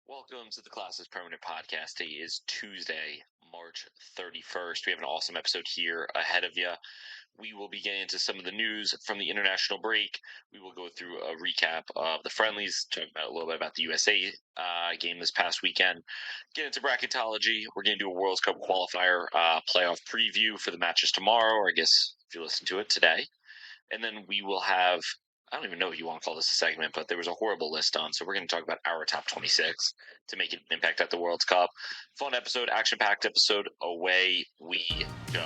Welcome to the Classes Permanent Podcast. Today is Tuesday, March 31st. We have an awesome episode here ahead of you. We will be getting into some of the news from the international break. We will go through a recap of the friendlies, talk about a little bit about the USA game this past weekend, get into bracketology. We're going to do a World Cup qualifier playoff preview for the matches tomorrow, or I guess if you listen to it today. And then we will have, I don't even know if you want to call this a segment, but there was a horrible list on. So we're going to talk about our top 26 to make an impact at the World Cup. Fun episode, action-packed episode. Away we go.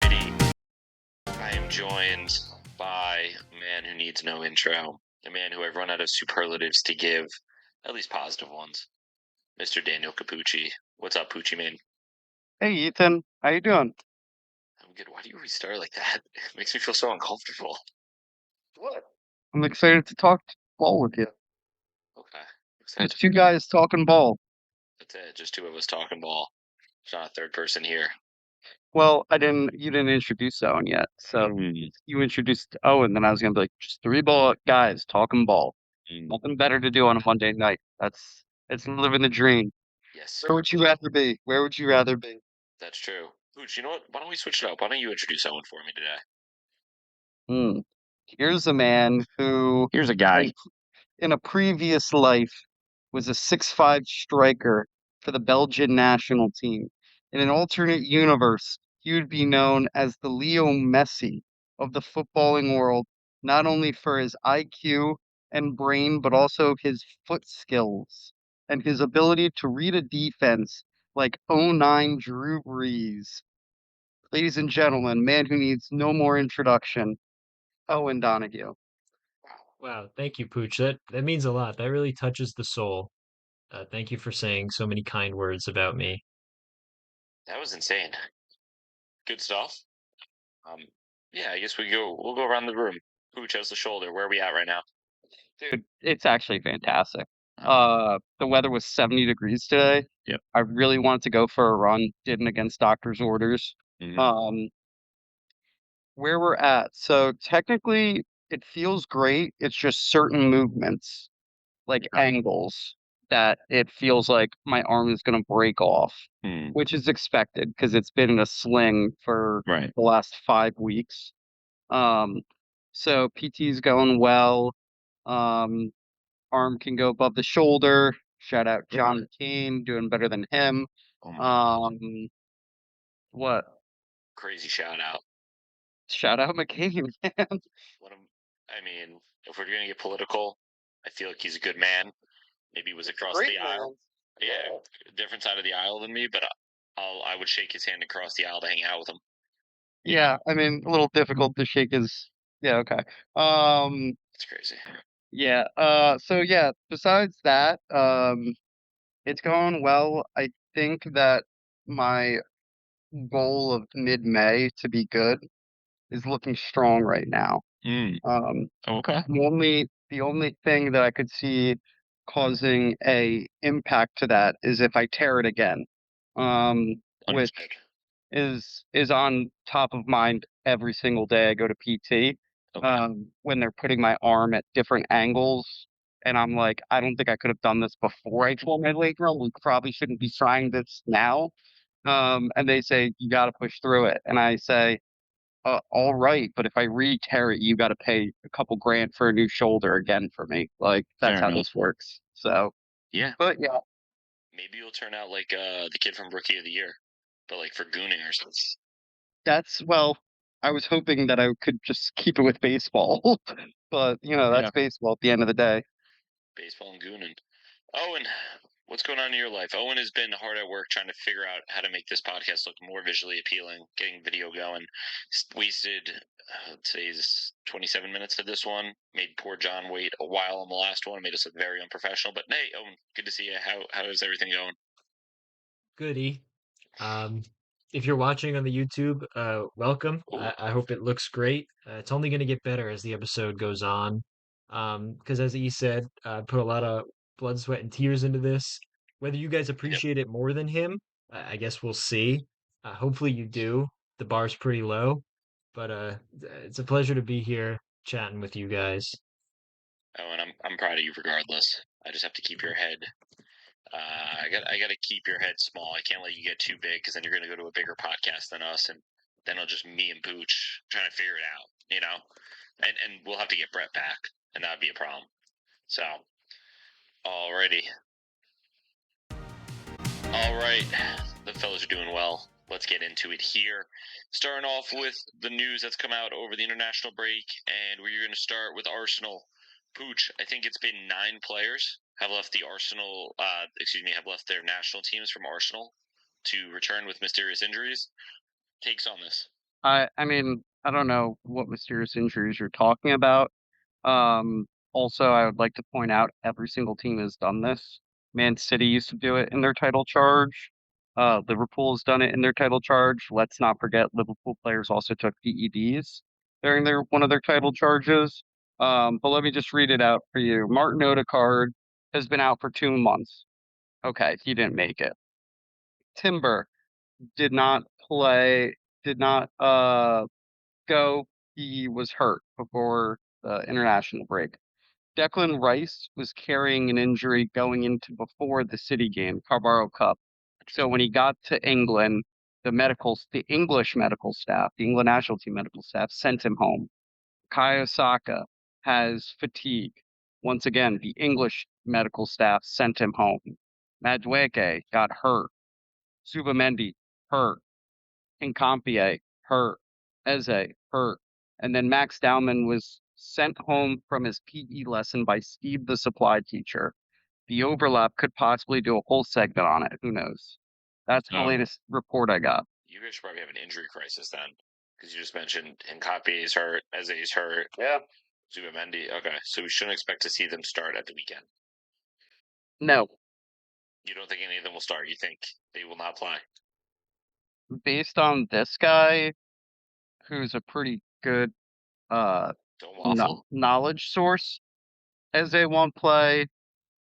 I am joined by a man who needs no intro, a man who I've run out of superlatives to give, at least positive ones, Mr. Daniel Capucci. What's up, Pucci man? Hey, Ethan. How you doing? I'm good. Why do you always start like that? It makes me feel so uncomfortable. What? I'm excited to talk ball with you. Okay. There's two guys talking ball. That's it. Just two of us talking ball. There's not a third person here. Well, you didn't introduce Owen yet. So you introduced Owen, then I was gonna be like, just three ball guys talking ball. Nothing better to do on a Monday night. It's living the dream. Yes, sir. Where would you rather be? Where would you rather be? That's true. Pooch, you know what? Why don't we switch it up? Why don't you introduce Owen for me today? Here's a man who Here's a guy. in a previous life was a 6'5" striker for the Belgian national team. In an alternate universe, he would be known as the Leo Messi of the footballing world, not only for his IQ and brain, but also his foot skills and his ability to read a defense like '09 Drew Brees. Ladies and gentlemen, man who needs no more introduction, Owen Donahue. Wow, thank you, Pooch. That means a lot. That really touches the soul. Thank you for saying so many kind words about me. That was insane. Good stuff. Yeah, I guess we'll go around the room. Pooch, how's the shoulder? Where are we at right now? Dude, it's actually fantastic. The weather was 70 degrees today. Yep. I really wanted to go for a run, didn't against doctor's orders. Where we're at. So technically it feels great. It's just certain movements, like angles, that it feels like my arm is gonna break off, which is expected because it's been in a sling for Right. the last 5 weeks. So PT is going well. Arm can go above the shoulder. Shout out John McCain, doing better than him. What? Crazy shout out. Shout out McCain, man. I mean, if we're gonna get political, I feel like he's a good man. Maybe he was across Great the aisle. man. Yeah, different side of the aisle than me, but I would shake his hand across the aisle to hang out with him. Yeah, I mean, a little difficult to shake his. Yeah, okay. It's crazy. Yeah. So yeah. Besides that, it's going well. I think that my goal of mid-May to be good is looking strong right now. Okay. The only thing that I could see causing a impact to that is if I tear it again, which is on top of mind every single day I go to PT. When they're putting my arm at different angles, and I'm like, I don't think I could have done this before I tore my labrum. We probably shouldn't be trying this now. And they say you got to push through it, and I say, all right, but if I re-tear it, you got to pay a couple grand for a new shoulder again for me. Like that's how this works. So yeah, but yeah, maybe you'll turn out like the kid from Rookie of the Year, but like for gooning or something. Well, I was hoping that I could just keep it with baseball, but that's baseball at the end of the day. Baseball and gooning. Owen, what's going on in your life? Owen has been hard at work trying to figure out how to make this podcast look more visually appealing, getting video going. Wasted today's 27 minutes of this one. Made poor John wait a while on the last one. Made us look very unprofessional. But hey, Owen, good to see you. How is everything going? Goody. If you're watching on the YouTube, welcome. I hope it looks great. It's only going to get better as the episode goes on. Because as E said, I put a lot of blood, sweat, and tears into this. Whether you guys appreciate it more than him, I guess we'll see. Hopefully you do. The bar's pretty low, but it's a pleasure to be here chatting with you guys. Owen, I'm proud of you regardless. I just have to keep your head I got to keep your head small. I can't let you get too big because then you're going to go to a bigger podcast than us, and then it'll just me and Pooch trying to figure it out, you know. And we'll have to get Brett back, and that'd be a problem. So, alrighty. All right, the fellas are doing well. Let's get into it here. Starting off with the news that's come out over the international break, and we're going to start with Arsenal. Pooch, I think it's been 9 players have left the Arsenal, have left their national teams from Arsenal to return with mysterious injuries. Takes on this? I mean, I don't know what mysterious injuries you're talking about. Also, I would like to point out every single team has done this. Man City used to do it in their title charge. Liverpool has done it in their title charge. Let's not forget Liverpool players also took PEDs during one of their title charges. But let me just read it out for you. Martin Odegaard has been out for 2 months. Okay, he didn't make it. Timber did not play, did not go. He was hurt before the international break. Declan Rice was carrying an injury going into before the City game, Carabao Cup. So when he got to England, the English medical staff, the England national team medical staff, sent him home. Kai Osaka has fatigue. Once again, the English medical staff sent him home. Madueke got hurt. Zubamendi hurt. Hincapié hurt. Eze hurt. And then Max Dowman was sent home from his PE lesson by Steve, the supply teacher. The overlap could possibly do a whole segment on it. Who knows? That's the latest report I got. You guys should probably have an injury crisis then, because you just mentioned Hincapié is hurt, Eze is hurt. Yeah. Zubamendi. Okay, so we shouldn't expect to see them start at the weekend. No. You don't think any of them will start? You think they will not play? Based on this guy, who's a pretty good knowledge source, Eze won't play.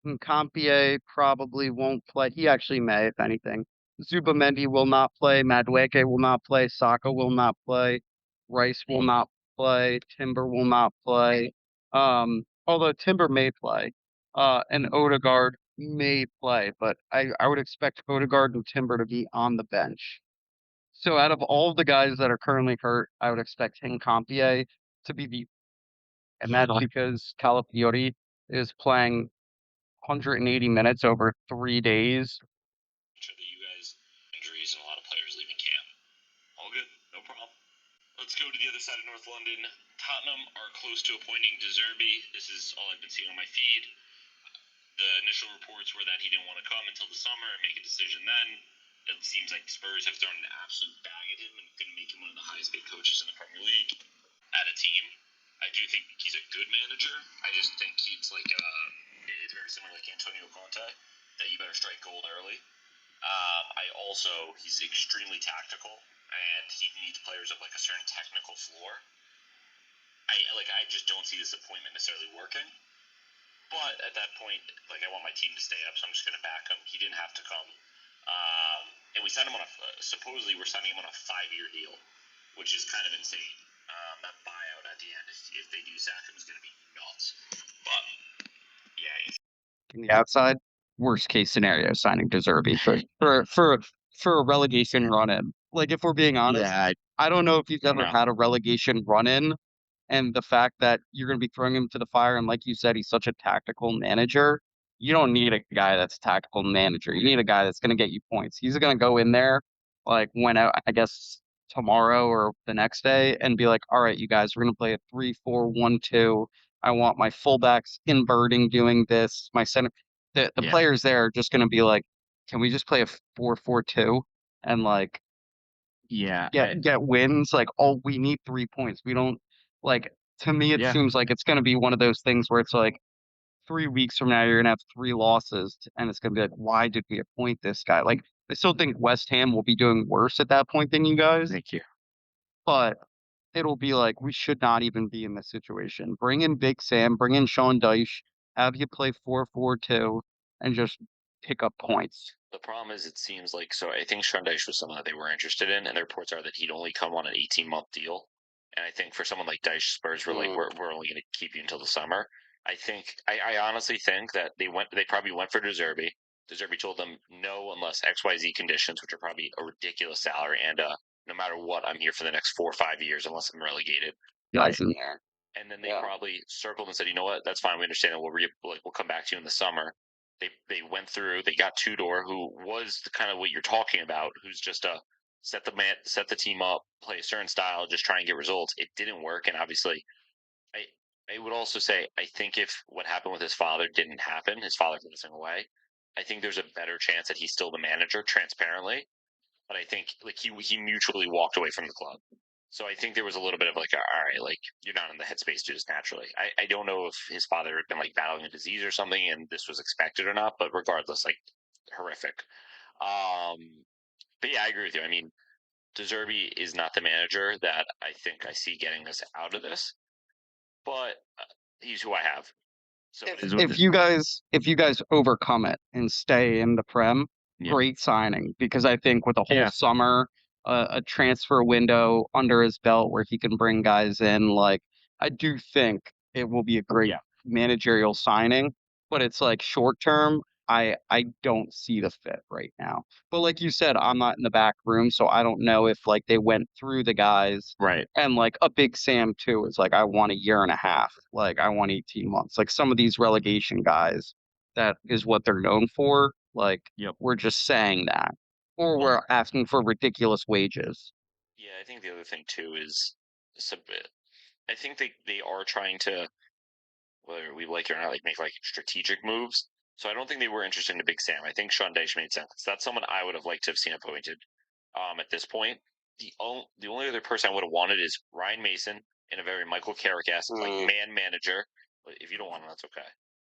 Hincapié probably won't play. He actually may, if anything. Zubamendi will not play. Madueke will not play. Saka will not play. Rice will not play. Timber will not play. Although Timber may play. And Odegaard may play, but I would expect Odegaard and Timber to be on the bench. So out of all the guys that are currently hurt, I would expect Hincapié to be and that's because Calafiori is playing 180 minutes over 3 days. Sure that you guys injuries and a lot of players leaving camp. All good, no problem. Let's go to the other side of North London. Tottenham are close to appointing De Zerbi. This is all I've been seeing on my feed. The initial reports were that he didn't want to come until the summer and make a decision then. It seems like Spurs have thrown an absolute bag at him and going to make him one of the highest paid coaches in the Premier League at a team. I do think he's a good manager. I just think he's like it's very similar like Antonio Conte, that you better strike gold early. He's extremely tactical, and he needs players of like a certain technical floor. I just don't see this appointment necessarily working. But at that point, like, I want my team to stay up, so I'm just going to back him. He didn't have to come. And we signed him on supposedly we're signing him on a 5-year deal, which is kind of insane. That buyout at the end, if they do sack him, is going to be nuts. But, yeah. On the outside, worst case scenario, signing De Zerbi for a relegation run-in. Like, if we're being honest, I don't know if he's ever had a relegation run-in, and the fact that you're going to be throwing him to the fire, and like you said, he's such a tactical manager, you don't need a guy that's a tactical manager. You need a guy that's going to get you points. He's going to go in there, like, I guess, tomorrow or the next day, and be like, all right, you guys, we're going to play a 3-4-1-2. I want my fullbacks inverting, doing this. My center, the players there are just going to be like, can we just play a 4-4-2 and like, get wins? Like, we need 3 points. We don't like. To me, it seems like it's going to be one of those things where it's like 3 weeks from now you're going to have 3 losses, and it's going to be like, why did we appoint this guy? Like, I still think West Ham will be doing worse at that point than you guys. Thank you. But it'll be like, we should not even be in this situation. Bring in Big Sam, bring in Sean Dyche, have you play 4-4-2, and just pick up points. The problem is, it seems like, so I think Sean Dyche was someone that they were interested in, and the reports are that he'd only come on an 18-month deal. And I think for someone like Dyche, Spurs were like, we're only going to keep you until the summer. I honestly think that they probably went for De Zerbi. De Zerbi told them no unless XYZ conditions, which are probably a ridiculous salary, and no matter what, I'm here for the next 4 or 5 years unless I'm relegated. Guys in there. And then they probably circled and said, you know what, that's fine. We understand that. We'll come back to you in the summer. They went through. They got Tudor, who was the kind of what you're talking about, who's just a set the team up, play a certain style, just try and get results. It didn't work, and obviously, I would also say I think if what happened with his father didn't happen, his father passing away, I think there's a better chance that he's still the manager, transparently. But I think like he mutually walked away from the club. So I think there was a little bit of like, all right, like you're not in the headspace to just naturally. I don't know if his father had been like battling a disease or something and this was expected or not, but regardless, like horrific. But yeah, I agree with you. I mean, De Zerbi is not the manager that I think I see getting us out of this, but he's who I have. So if you guys overcome it and stay in the Prem, great signing, because I think with a whole summer, a transfer window under his belt where he can bring guys in, like I do think it will be a great managerial signing, but it's like short term. I don't see the fit right now. But like you said, I'm not in the back room, so I don't know if like they went through the guys. Right. And like a Big Sam too is like I want a year and a half. Like I want 18 months. Like some of these relegation guys, that is what they're known for. Like we're just saying that. Or we're asking for ridiculous wages. Yeah, I think the other thing too is I think they are trying to, whether we like it or not, like make like strategic moves. So I don't think they were interested in a Big Sam. I think Sean Dyche made sense. That's someone I would have liked to have seen appointed. At this point, the only other person I would have wanted is Ryan Mason in a very Michael Carrick-esque like man manager. But if you don't want him, that's okay.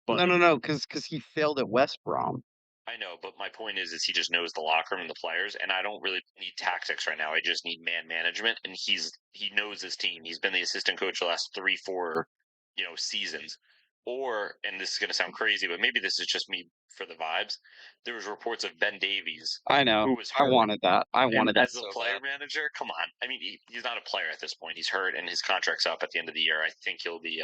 But no, because he failed at West Brom. I know, but my point is he just knows the locker room and the players, and I don't really need tactics right now. I just need man management, and he knows his team. He's been the assistant coach the last 3-4, seasons. Or, and this is going to sound crazy, but maybe this is just me for the vibes. There was reports of Ben Davies. I know. I wanted that. I wanted that as a player manager. Come on. I mean, he's not a player at this point. He's hurt, and his contract's up at the end of the year. I think he'll be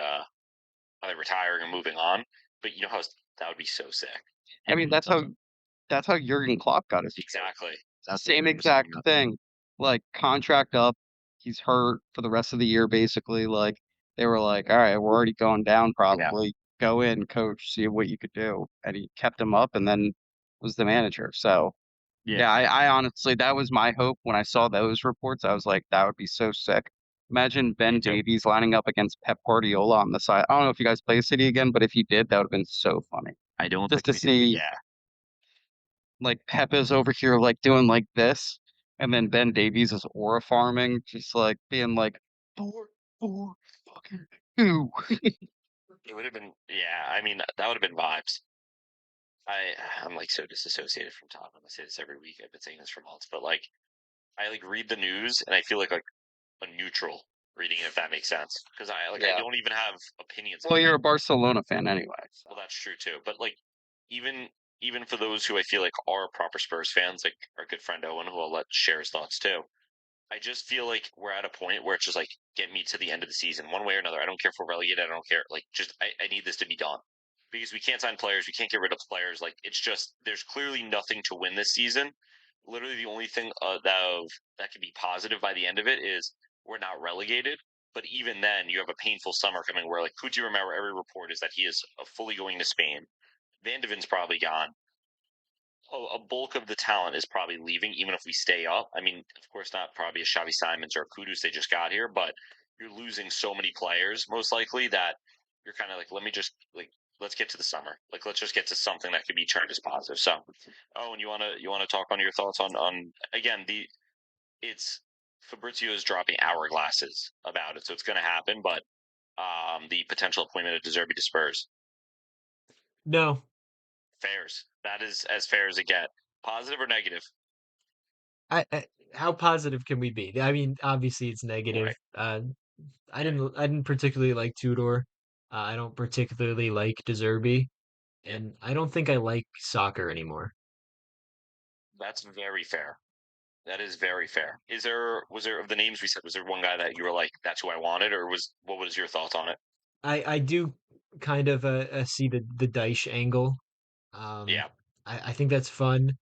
either retiring or moving on. But you know how that would be so sick. I mean, that's how Jurgen Klopp got his. Exactly. Same exact thing. Like contract up, he's hurt for the rest of the year. Basically, like they were like, all right, we're already going down. Probably go in, coach, see what you could do, and he kept him up, and then was the manager. So I honestly, that was my hope when I saw those reports. I was like, that would be so sick. Imagine Ben Davies lining up against Pep Guardiola on the side. I don't know if you guys play City again, but if you did, that would have been so funny. I don't just to see. Like Pep is over here like doing like this, and then Ben Davies is aura farming, just like being like 4 fucking 2. It would have been, I mean, that would have been vibes. I'm like so disassociated from Tottenham. I say this every week. I've been saying this for months, but like I like read the news and I feel like a neutral reading it, if that makes sense. Because I don't even have opinions. Well, you're a Barcelona fan anyway. So. Well, that's true too. But like even for those who I feel like are proper Spurs fans, like our good friend Owen, who I'll let share his thoughts too. I just feel like we're at a point where it's just like, get me to the end of the season, one way or another. I don't care if we're relegated. I don't care. Like, just I need this to be done because we can't sign players. We can't get rid of players. Like, it's just there's clearly nothing to win this season. Literally, the only thing that can be positive by the end of it is we're not relegated. But even then, you have a painful summer coming where, like, Pucc, remember, every report is that he is fully going to Spain. Van de Ven's probably gone. A bulk of the talent is probably leaving, even if we stay up. I mean, of course, not probably a Xavi Simons or Kudus they just got here, but you're losing so many players, most likely, that you're kind of like, let's get to the summer. Like, let's just get to something that could be turned as positive. So, and you wanna talk on your thoughts on again it's Fabrizio is dropping hourglasses about it, so it's going to happen, but the potential appointment of De Zerbi to Spurs. No. Fairs. That is as fair as it get. Positive or negative? How positive can we be? I mean, obviously it's negative. Right. I didn't particularly like Tudor. I don't particularly like De Zerbi, and I don't think I like soccer anymore. That's very fair. That is very fair. Was there of the names we said, was there one guy that you were like, that's who I wanted, or what was your thoughts on it? I do kind of see the Dyche angle. I think that's fun.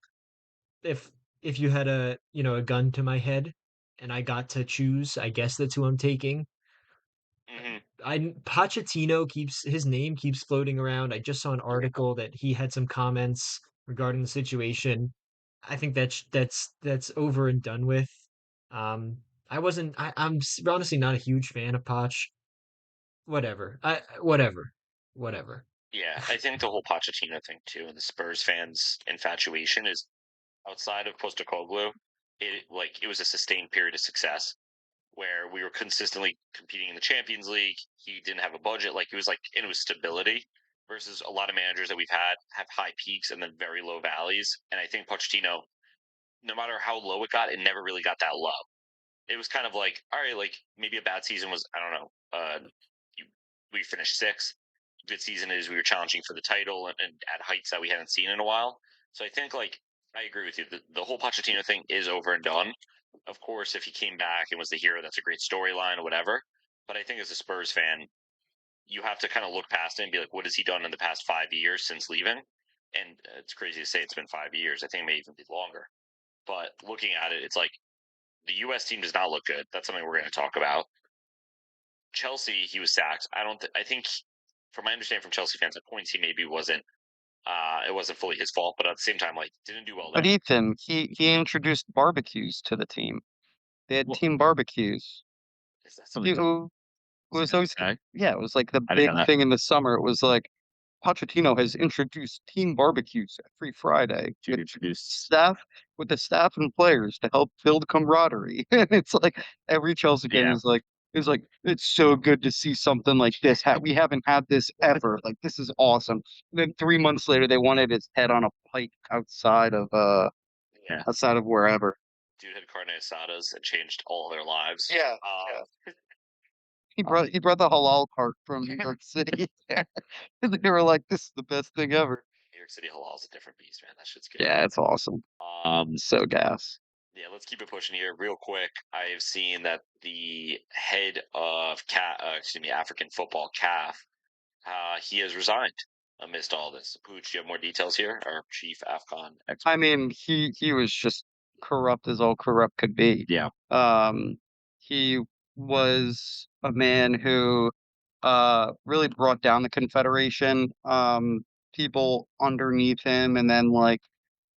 If if you had a a gun to my head and I got to choose, I guess that's who I'm taking. Hmm. Pochettino keeps his name keeps floating around. I just saw an article that he had some comments regarding the situation. I think that's over and done with. Um, I'm honestly not a huge fan of Poch. Whatever. Whatever. Yeah, I think the whole Pochettino thing too, and the Spurs fans' infatuation is outside of Postecoglou. It was a sustained period of success where we were consistently competing in the Champions League. He didn't have a budget, like it was stability. Versus a lot of managers that we've had have high peaks and then very low valleys. And I think Pochettino, no matter how low it got, it never really got that low. It was kind of like, all right, like maybe a bad season was, I don't know, you, we finished sixth. Good season is we were challenging for the title and at heights that we hadn't seen in a while. So I think like I agree with you. The whole Pochettino thing is over and done. Of course, if he came back and was the hero, that's a great storyline or whatever. But I think as a Spurs fan, you have to kind of look past it and be like, what has he done in the past 5 years since leaving? And it's crazy to say it's been 5 years. I think it may even be longer. But looking at it, it's like the U.S. team does not look good. That's something we're going to talk about. Chelsea, he was sacked. I think, from my understanding from Chelsea fans, at points he maybe wasn't. It wasn't fully his fault, but at the same time, like didn't do well But there. Ethan, he introduced barbecues to the team. They had team barbecues. Is that You know, it was always Okay. yeah, it was like the I didn't big know that. thing in the summer. It was like Pochettino has introduced team barbecues every Friday To with introduce. staff with the staff and players to help build camaraderie. And it's like every Chelsea game Yeah. is like it's so good to see something like this. We haven't had this ever. Like this is awesome. And then 3 months later, they wanted his head on a pike Yeah, outside of wherever. dude had carne asadas and changed all their lives. Yeah. He brought the halal cart from New York City. They were like, "This is the best thing ever." New York City halal is a different beast, man. That shit's good. Yeah, it's awesome. So gas. Yeah, let's keep it pushing here real quick. I have seen that the head of African football CAF, he has resigned amidst all this. Pooch, you have more details here? Our chief AFCON expert. I mean, he was just corrupt as all corrupt could be. Yeah. He was a man who really brought down the Confederation. People underneath him, and then like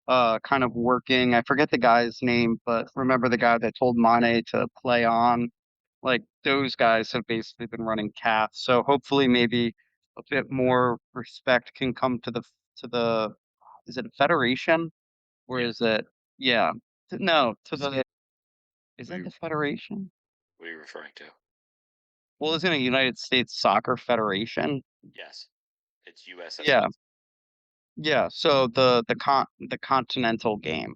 kind of working. I forget the guy's name, but remember the guy that told Mane to play on. Like those guys have basically been running CAF. So hopefully maybe a bit more respect can come to the is it a federation or Yeah. is it yeah no to the is that We- the federation? What are you referring to? Well, isn't it United States Soccer Federation? Yes, it's USSF. Yeah, yeah. So the continental game.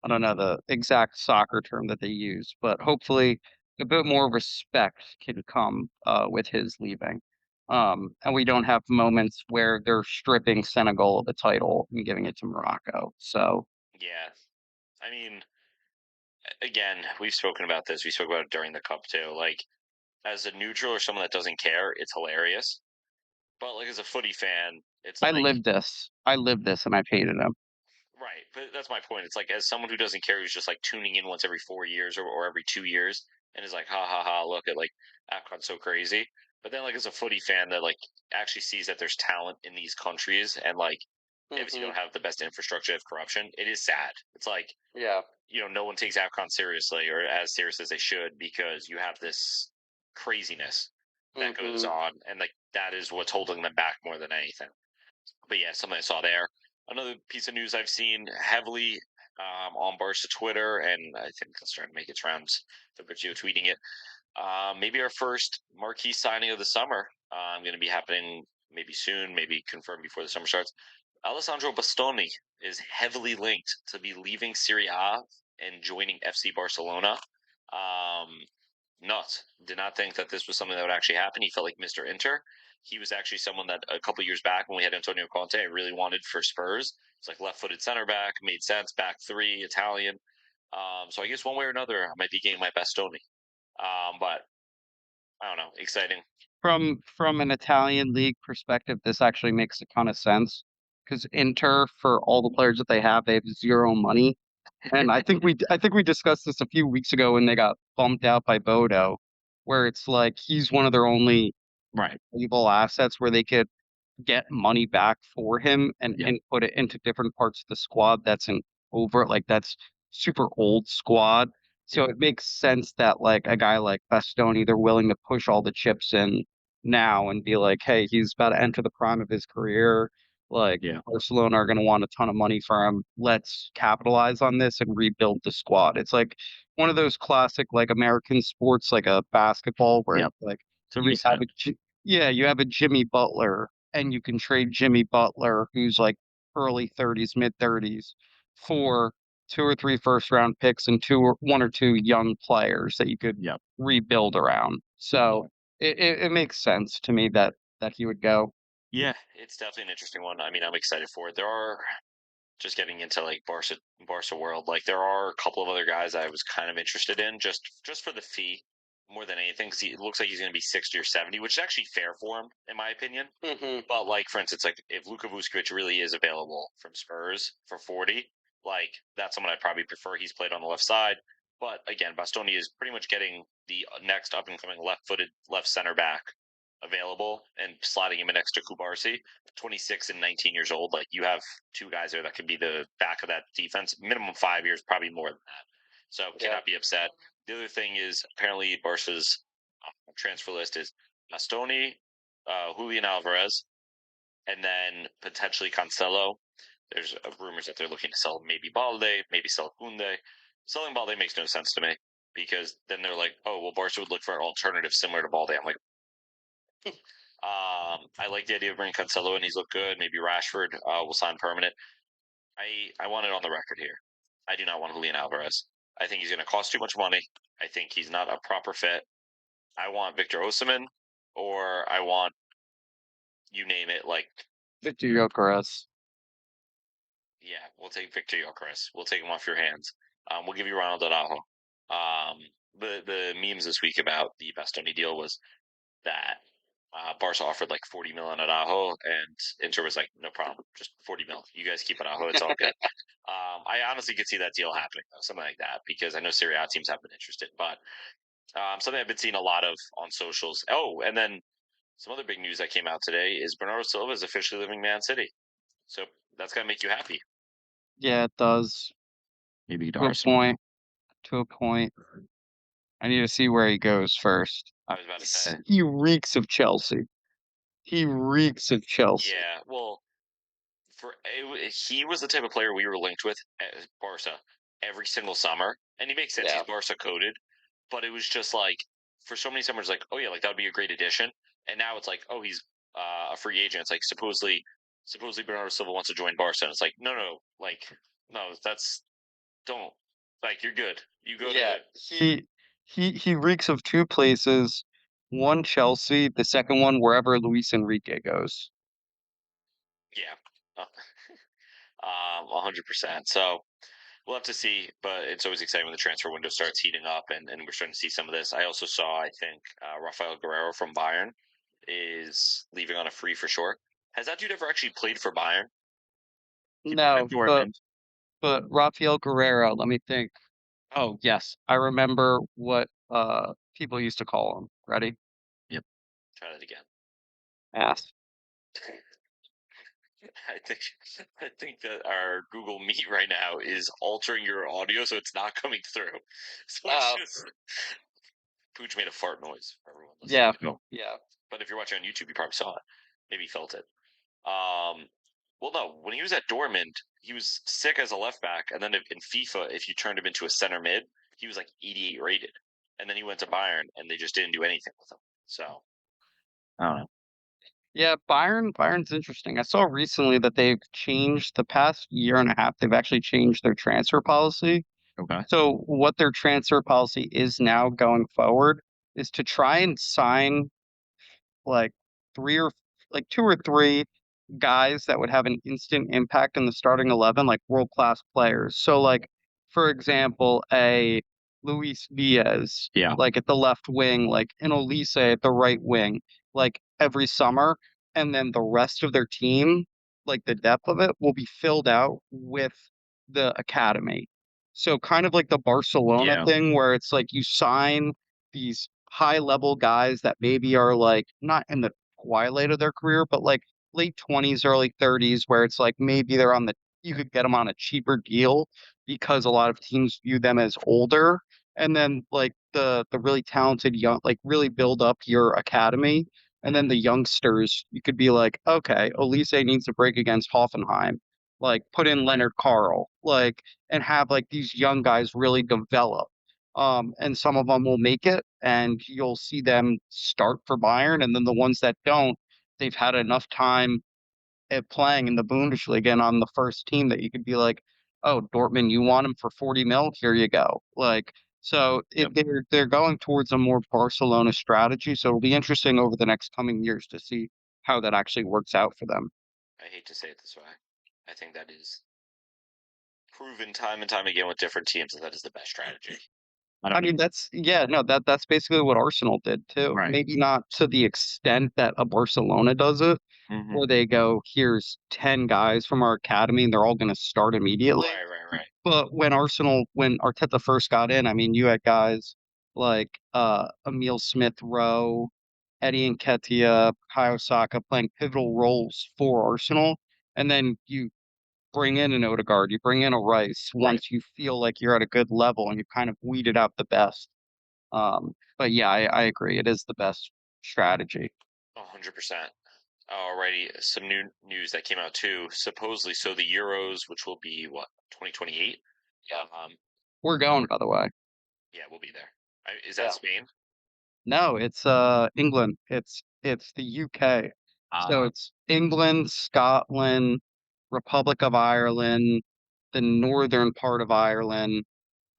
I don't know the exact soccer term that they use, but hopefully a bit more respect can come with his leaving. And we don't have moments where they're stripping Senegal of the title and giving it to Morocco. So Yeah, I mean, again, we've spoken about this. We spoke about it during the cup too. Like, as a neutral or someone that doesn't care, it's hilarious. But like as a footy fan, it's I like lived this. I lived this, and I hated him. right. But that's my point. It's like as someone who doesn't care, who's just like tuning in once every 4 years or every 2 years, and is like, ha ha ha, look at like AFCON's so crazy. But then like as a footy fan that like actually sees that there's talent in these countries and like if you don't have the best infrastructure of corruption, it is sad. It's like Yeah. no one takes AFCON seriously or as serious as they should because you have this craziness that goes on, and like that is what's holding them back more than anything. But yeah, something I saw there. Another piece of news I've seen heavily on Barca Twitter, and I think it's starting to make its rounds. Fabrizio tweeting it. Maybe our first marquee signing of the summer. Going to be happening maybe soon, maybe confirmed before the summer starts. Alessandro Bastoni is heavily linked to be leaving Serie A and joining FC Barcelona. Nuts. Did not think that this was something that would actually happen. He felt like Mr. Inter. He was actually someone that a couple years back when we had Antonio Conte, I really wanted for Spurs. It's like left-footed center back, made sense, back three, Italian. So I guess one way or another, I might be getting my Bastoni. But I don't know, exciting. From an Italian league perspective, this actually makes a ton of sense because Inter, for all the players that they have zero money. And I think we discussed this a few weeks ago when they got bumped out by Bodo, where it's like he's one of their only valuable assets where they could get money back for him and put it into different parts of the squad that's super old squad. So it makes sense that like a guy like Bastoni, they're willing to push all the chips in now and be like, hey, he's about to enter the prime of his career. Like Barcelona are going to want a ton of money for him. Let's capitalize on this and rebuild the squad. It's like one of those classic like American sports, like a basketball where like you have a Jimmy Butler and you can trade Jimmy Butler, who's like early 30s, mid 30s, for 2 or 3 first round picks and 1 or 2 young players that you could rebuild around. So it makes sense to me that he would go. Yeah, it's definitely an interesting one. I mean, I'm excited for it. There are, just getting into like Barca world, like there are a couple of other guys I was kind of interested in just for the fee more than anything. Cause it looks like he's going to be 60 or 70, which is actually fair for him in my opinion. But like, for instance, like if Luka Vucevic really is available from Spurs for 40, like that's someone I'd probably prefer. He's played on the left side. But again, Bastoni is pretty much getting the next up and coming left-footed left center back available and sliding him in next to Kubarsi, 26 and 19 years old. Like you have 2 guys there that can be the back of that defense, minimum 5 years, probably more than that. So cannot be upset. The other thing is apparently Barca's transfer list is Bastoni, Julian Alvarez, and then potentially Cancelo. There's rumors that they're looking to sell maybe Balde, maybe sell Kunde. Selling Balde makes no sense to me because then they're like, oh, well, Barca would look for an alternative similar to Balde. I'm like, I like the idea of bringing Cancelo in. He's looked good. Maybe Rashford will sign permanent. I want it on the record here. I do not want Julian Alvarez. I think he's going to cost too much money. I think he's not a proper fit. I want Victor Osimhen, or I want, you name it, like Victor Gyökeres. Yeah, we'll take Victor Gyökeres. We'll take him off your hands. We'll give you Ronald Araujo. The memes this week about the Bastoni deal was that Barca offered like 40 mil on Araujo, and Inter was like, no problem, just 40 mil. You guys keep Araujo, it's all good. I honestly could see that deal happening, though, something like that, because I know Serie A teams have been interested. But something I've been seeing a lot of on socials. Oh, and then some other big news that came out today is Bernardo Silva is officially leaving Man City. So that's going to make you happy. Yeah, it does. Maybe to a point. I need to see where he goes first. I was about to say. He reeks of Chelsea. Yeah, well, he was the type of player we were linked with at Barca every single summer, and he makes sense. He's Barca coded, but it was just like for so many summers, like, oh yeah, like that would be a great addition, and now it's like, oh, he's a free agent. It's like supposedly Bernardo Silva wants to join Barca, and it's like, no, don't, like, you're good. You go to he reeks of 2 places. One, Chelsea. The second one, wherever Luis Enrique goes. Yeah, 100%. So we'll have to see, but it's always exciting when the transfer window starts heating up, and we're starting to see some of this. I also saw, I think, Rafael Guerrero from Bayern is leaving on a free for sure. Has that dude ever actually played for Bayern? No, but Rafael Guerrero, let me think. Oh, yes. I remember what people used to call him. Ready? Yep. Try that again. Ass. I think that our Google Meet right now is altering your audio so it's not coming through. So Pucc made a fart noise for everyone listening. Yeah. But if you're watching on YouTube, you probably saw it. Maybe felt it. Well, no. When he was at Dortmund, he was sick as a left back, and then in FIFA, if you turned him into a center mid, he was like 88 rated. And then he went to Bayern, and they just didn't do anything with him. So I don't know. Yeah, Bayern's interesting. I saw recently that they've changed the past year and a half. They've actually changed their transfer policy. Okay. So what their transfer policy is now going forward is to try and sign like 2 or 3 guys that would have an instant impact in the starting 11, like world-class players. So like, for example, a Luis Diaz, like at the left wing, like an Olise at the right wing, like every summer, and then the rest of their team, like the depth of it will be filled out with the academy. So kind of like the Barcelona Yeah. thing where it's like you sign these high level guys that maybe are like not in the twilight of their career, but like late 20s, early 30s, where it's like maybe they're on the you could get them on a cheaper deal because a lot of teams view them as older. And then like the really talented young like really build up your academy. And then the youngsters, you could be like, okay, Elise needs to break against Hoffenheim. Like put in Leonard Carl, like and have like these young guys really develop. And some of them will make it, and you'll see them start for Bayern, and then the ones that don't, they've had enough time at playing in the Bundesliga and on the first team that you could be like, oh, Dortmund, you want him for 40 mil? Here you go. Like, so Yep. they're going towards a more Barcelona strategy. So it'll be interesting over the next coming years to see how that actually works out for them. I hate to say it this way. I think that is proven time and time again with different teams that is the best strategy. I mean, that's basically what Arsenal did too. Right. Maybe not to the extent that a Barcelona does it, Mhm. where they go, here's 10 guys from our academy and they're all going to start immediately. Right. But when Arteta first got in, I mean, you had guys like Emil Smith Rowe, Eddie Nketiah, Kai Osaka playing pivotal roles for Arsenal, and then you bring in an Odegaard, you bring in a Rice once you feel like you're at a good level and you've kind of weeded out the best. But yeah, I agree. It is the best strategy. 100%. Alrighty, some new news that came out too. Supposedly, so the Euros, which will be what 2028. Yeah. We're going, by the way. Yeah, we'll be there. Is that Spain? No, it's England. It's the UK. So it's England, Scotland, Republic of Ireland, the northern part of Ireland,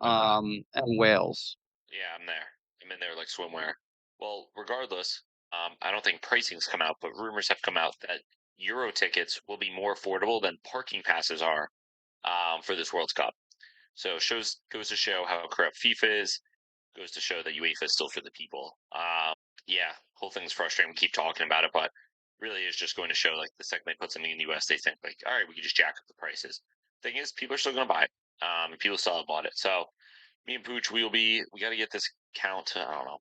and Wales. Yeah, I'm there. I'm in there like swimwear. Well, regardless, I don't think pricing's come out, but rumors have come out that Euro tickets will be more affordable than parking passes are for this World Cup. So goes to show how corrupt FIFA is. Goes to show that UEFA is still for the people. Yeah, whole thing's frustrating. We keep talking about it, but really is just going to show like the second they put something in the US, they think like, all right, we can just jack up the prices. Thing is, people are still going to buy it. And people still have bought it. So me and Pooch, we got to get this count to, I don't know,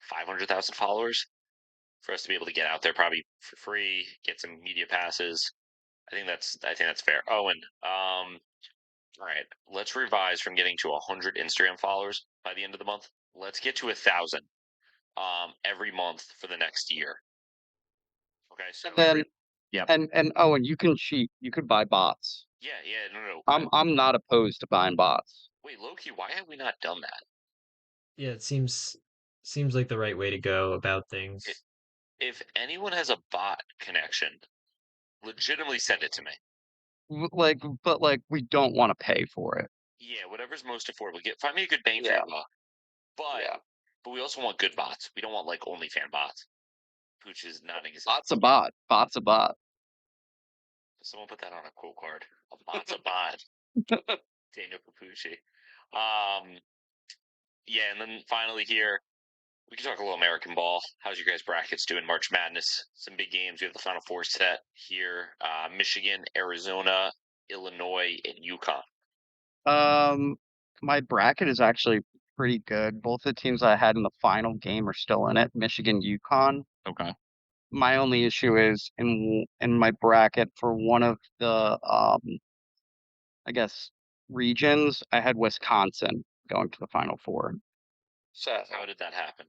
500,000 followers for us to be able to get out there probably for free, get some media passes. I think that's fair. Oh, and all right, let's revise from getting to 100 Instagram followers by the end of the month. Let's get to 1,000 every month for the next year. Okay, so and then and you can cheat. You could buy bots. Yeah, no. I'm not opposed to buying bots. Wait, Loki, why have we not done that? Yeah, it seems like the right way to go about things. If anyone has a bot connection, legitimately send it to me. But we don't want to pay for it. Yeah, whatever's most affordable. Find me a good bang for your buck. But we also want good bots. We don't want like OnlyFan bots. Pooch is nodding his head. Bot's a bot. Bot's a bot. Someone put that on a quote card. A bot's a bot. Daniel Capucci. Yeah, and then finally here, we can talk a little American ball. How's your guys' brackets doing? March Madness, some big games. We have the Final Four set here: Michigan, Arizona, Illinois, and UConn. My bracket is actually pretty good. Both the teams I had in the final game are still in it. Michigan, UConn. Okay. My only issue is in my bracket for one of the I guess regions, I had Wisconsin going to the Final Four. So how did that happen?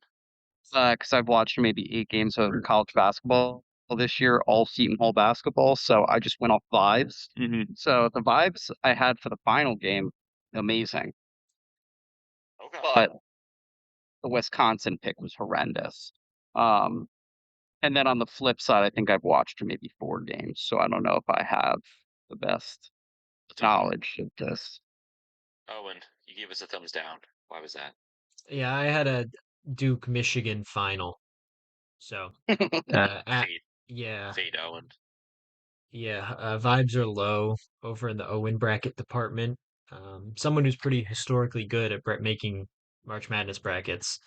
Because I've watched maybe 8 games of college basketball this year, all Seton Hall basketball. So I just went off vibes. Mm-hmm. So the vibes I had for the final game, amazing. Okay. But the Wisconsin pick was horrendous. And then on the flip side, I think I've watched maybe 4 games, so I don't know if I have the best knowledge of this. Owen, you gave us a thumbs down. Why was that? Yeah, I had a Duke Michigan final. So, yeah. Fade Owen. Yeah, vibes are low over in the Owen bracket department. Someone who's pretty historically good at making March Madness brackets.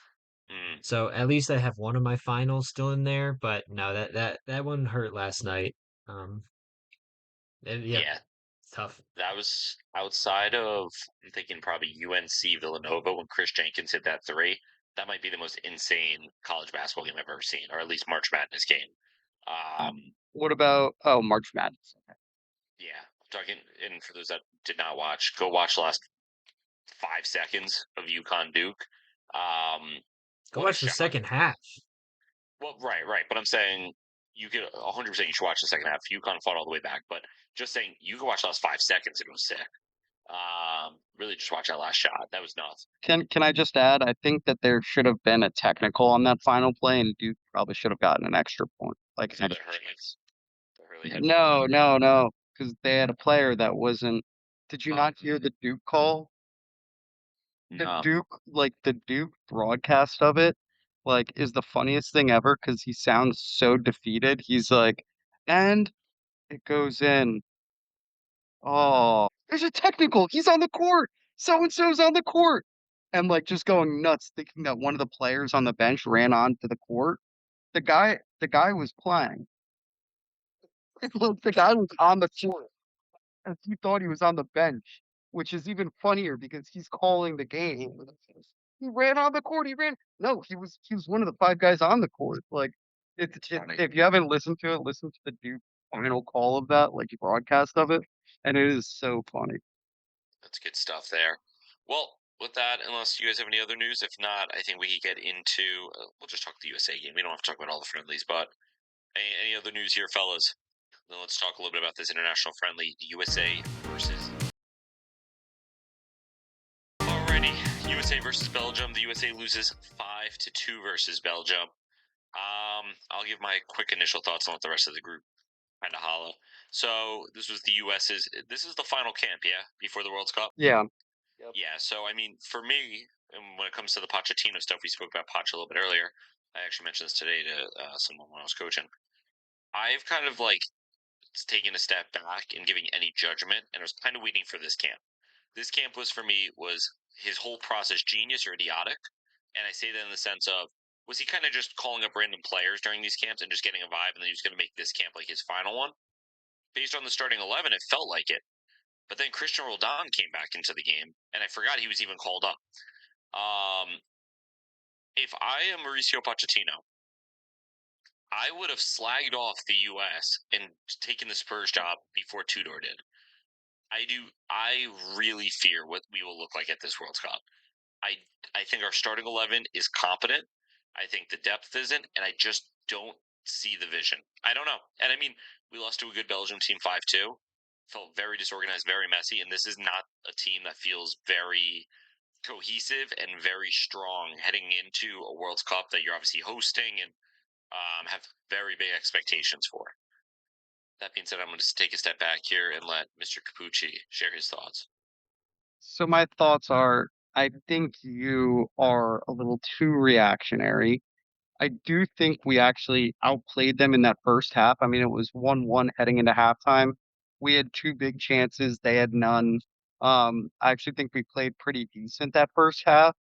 So at least I have one of my finals still in there, but no, that one hurt last night. And Yeah, it's tough. that was outside of, I'm thinking probably UNC Villanova when Chris Jenkins hit that three. That might be the most insane college basketball game I've ever seen, or at least March Madness game. What about March Madness? Okay. Yeah, I'm talking. And for those that did not watch, go watch the last 5 seconds of UConn Duke. Go What a watch the shot! second half. Well, right. But I'm saying you could 100%. You should watch the second half. UConn fought all the way back, but just saying you can watch the last 5 seconds. It was sick. Really, just watch that last shot. That was nuts. Can I just add? I think that there should have been a technical on that final play, and Duke probably should have gotten an extra point. Like So the Hurleys, had no, because they had a player that wasn't. Did you not hear the Duke call? The No. Duke broadcast of it, is the funniest thing ever because he sounds so defeated. He's like, and it goes in. Oh, there's a technical. He's on the court. So and so's on the court. And just going nuts, thinking that one of the players on the bench ran onto the court. The guy was playing. The guy was on the court, and he thought he was on the bench, which is even funnier because he's calling the game. He ran on the court. He ran. No, he was one of the five guys on the court. If you haven't listened to it, listen to the Duke final call of that, broadcast of it, and it is so funny. That's good stuff there. Well, with that, unless you guys have any other news, if not, I think we can get into. We'll just talk the USA game. We don't have to talk about all the friendlies, but any other news here, fellas? Then let's talk a little bit about this international friendly, the USA versus. Alrighty, USA versus Belgium. The USA loses 5-2 versus Belgium. I'll give my quick initial thoughts on what the rest of the group kind of hollow. So this was the US's. This is the final camp, yeah, before the World Cup. Yeah. Yep. Yeah. So I mean, for me, and when it comes to the Pochettino stuff, we spoke about Poch a little bit earlier. I actually mentioned this today to someone when I was coaching. I've kind of taken a step back and giving any judgment, and I was kind of waiting for this camp. This camp was for me was his whole process genius or idiotic, and I say that in the sense of was he kind of just calling up random players during these camps and just getting a vibe, and then he was going to make this camp like his final one. Based on the starting 11, it felt like it. But then Christian Roldan came back into the game, and I forgot he was even called up. If I am Mauricio Pochettino, I would have slagged off the U.S. and taken the Spurs job before Tudor did. I really fear what we will look like at this World Cup. I think our starting 11 is competent. I think the depth isn't, and I just don't see the vision. I don't know. And I mean, we lost to a good Belgium team 5-2. Felt very disorganized, very messy, and this is not a team that feels very cohesive and very strong heading into a World Cup that you're obviously hosting and have very big expectations for. That being said, I'm going to take a step back here and let Mr. Capucci share his thoughts. So my thoughts are, I think you are a little too reactionary. I do think we actually outplayed them in that first half. I mean, it was 1-1 heading into halftime. We had two big chances. They had none. I actually think we played pretty decent that first half.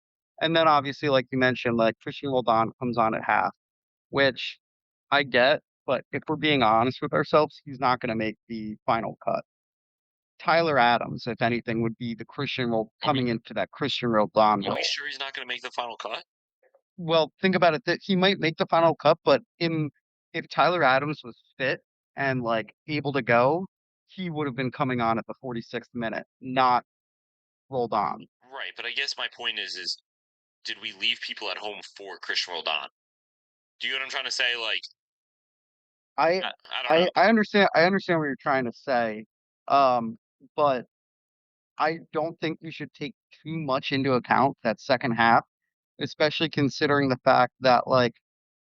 And then obviously, like you mentioned, Christian Roldan comes on at half, which I get, but if we're being honest with ourselves, he's not going to make the final cut. Tyler Adams, if anything, would be the coming into that Christian Roldan Are role. we sure he's not going to make the final cut? Well, think about it. That he might make the final cut, but if Tyler Adams was fit and able to go, he would have been coming on at the 46th minute, not Roldan. Right, but I guess my point is did we leave people at home for Christian Roldan? Do you know what I'm trying to say? I don't know. I understand what you're trying to say, but I don't think we should take too much into account that second half, especially considering the fact that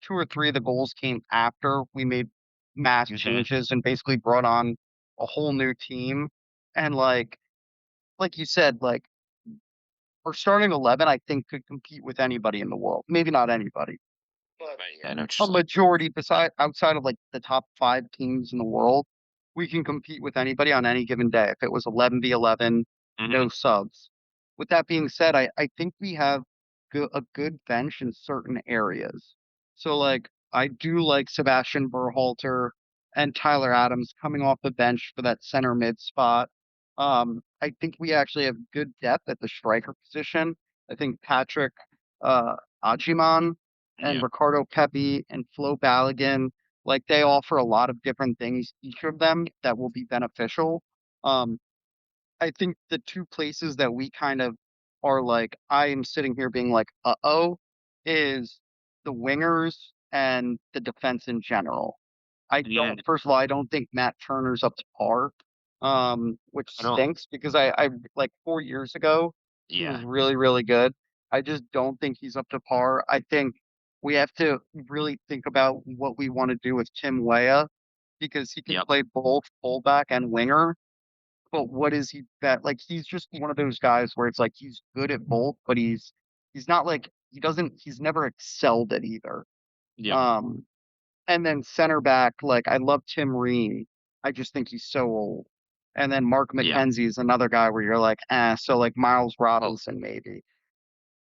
two or three of the goals came after we made mass changes and basically brought on a whole new team. And like you said, our starting 11, I think, could compete with anybody in the world. Maybe not anybody, but I know a majority outside of the top 5 teams in the world, we can compete with anybody on any given day. If it was 11v11, no subs. With that being said, I think we have a good bench in certain areas. So I do like Sebastian Berhalter and Tyler Adams coming off the bench for that center mid spot. I think we actually have good depth at the striker position. I think Patrick Ajiman and Ricardo Pepi and Flo Balogun, like they offer a lot of different things, each of them that will be beneficial. I think the two places that we kind of are like, I am sitting here being like, uh-oh, is the wingers and the defense in general. First of all, I don't think Matt Turner's up to par, which stinks because I like 4 years ago, he was really, really good. I just don't think he's up to par. I think we have to really think about what we want to do with Tim Weah because he can play both fullback and winger. But what is he that like he's just one of those guys where it's like he's good at both, but he's not like he's never excelled at either. And then center back, like I love Tim Ream. I just think he's so old. And then Mark McKenzie is another guy where you're like, so like Miles Robinson maybe.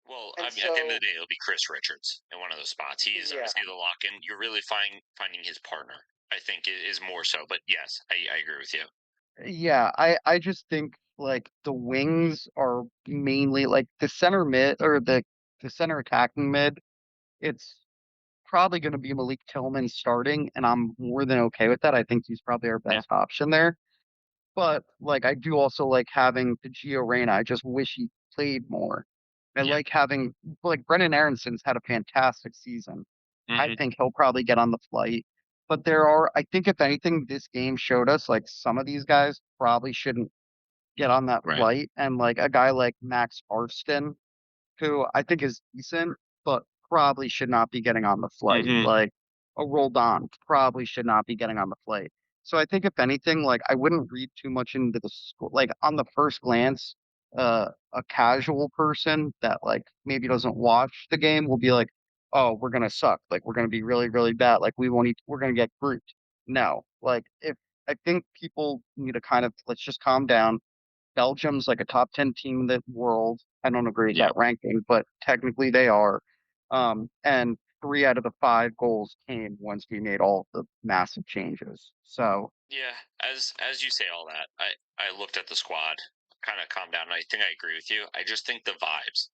Well, I mean, at the end of the day, it'll be Chris Richards in one of those spots. He is obviously the lock-in. You're really finding his partner, I think, is more so. But yes, I agree with you. Yeah, I just think like the wings are mainly like the center mid or the center attacking mid. It's probably going to be Malik Tillman starting, and I'm more than okay with that. I think he's probably our best option there. But like I do also like having the Gio Reyna. I just wish he played more. I like having like Brendan Aronson's had a fantastic season. I think he'll probably get on the flight. But I think if anything, this game showed us like some of these guys probably shouldn't get on that flight. And like a guy like Max Arston, who I think is decent, but probably should not be getting on the flight. Like a Roldan probably should not be getting on the flight. So I think if anything, like I wouldn't read too much into the score. Like on the first glance, a casual person that like maybe doesn't watch the game will be like, "Oh, we're gonna suck. Like we're gonna be really, really bad. Like we're gonna get grouped." No, like if I think people need to kind of let's just calm down. Belgium's like a top 10 team in the world. I don't agree with that ranking, but technically they are. And 3 out of the 5 goals came once we made all the massive changes. So yeah, as you say all that, I looked at the squad, kind of calmed down, and I think I agree with you. I just think the vibes.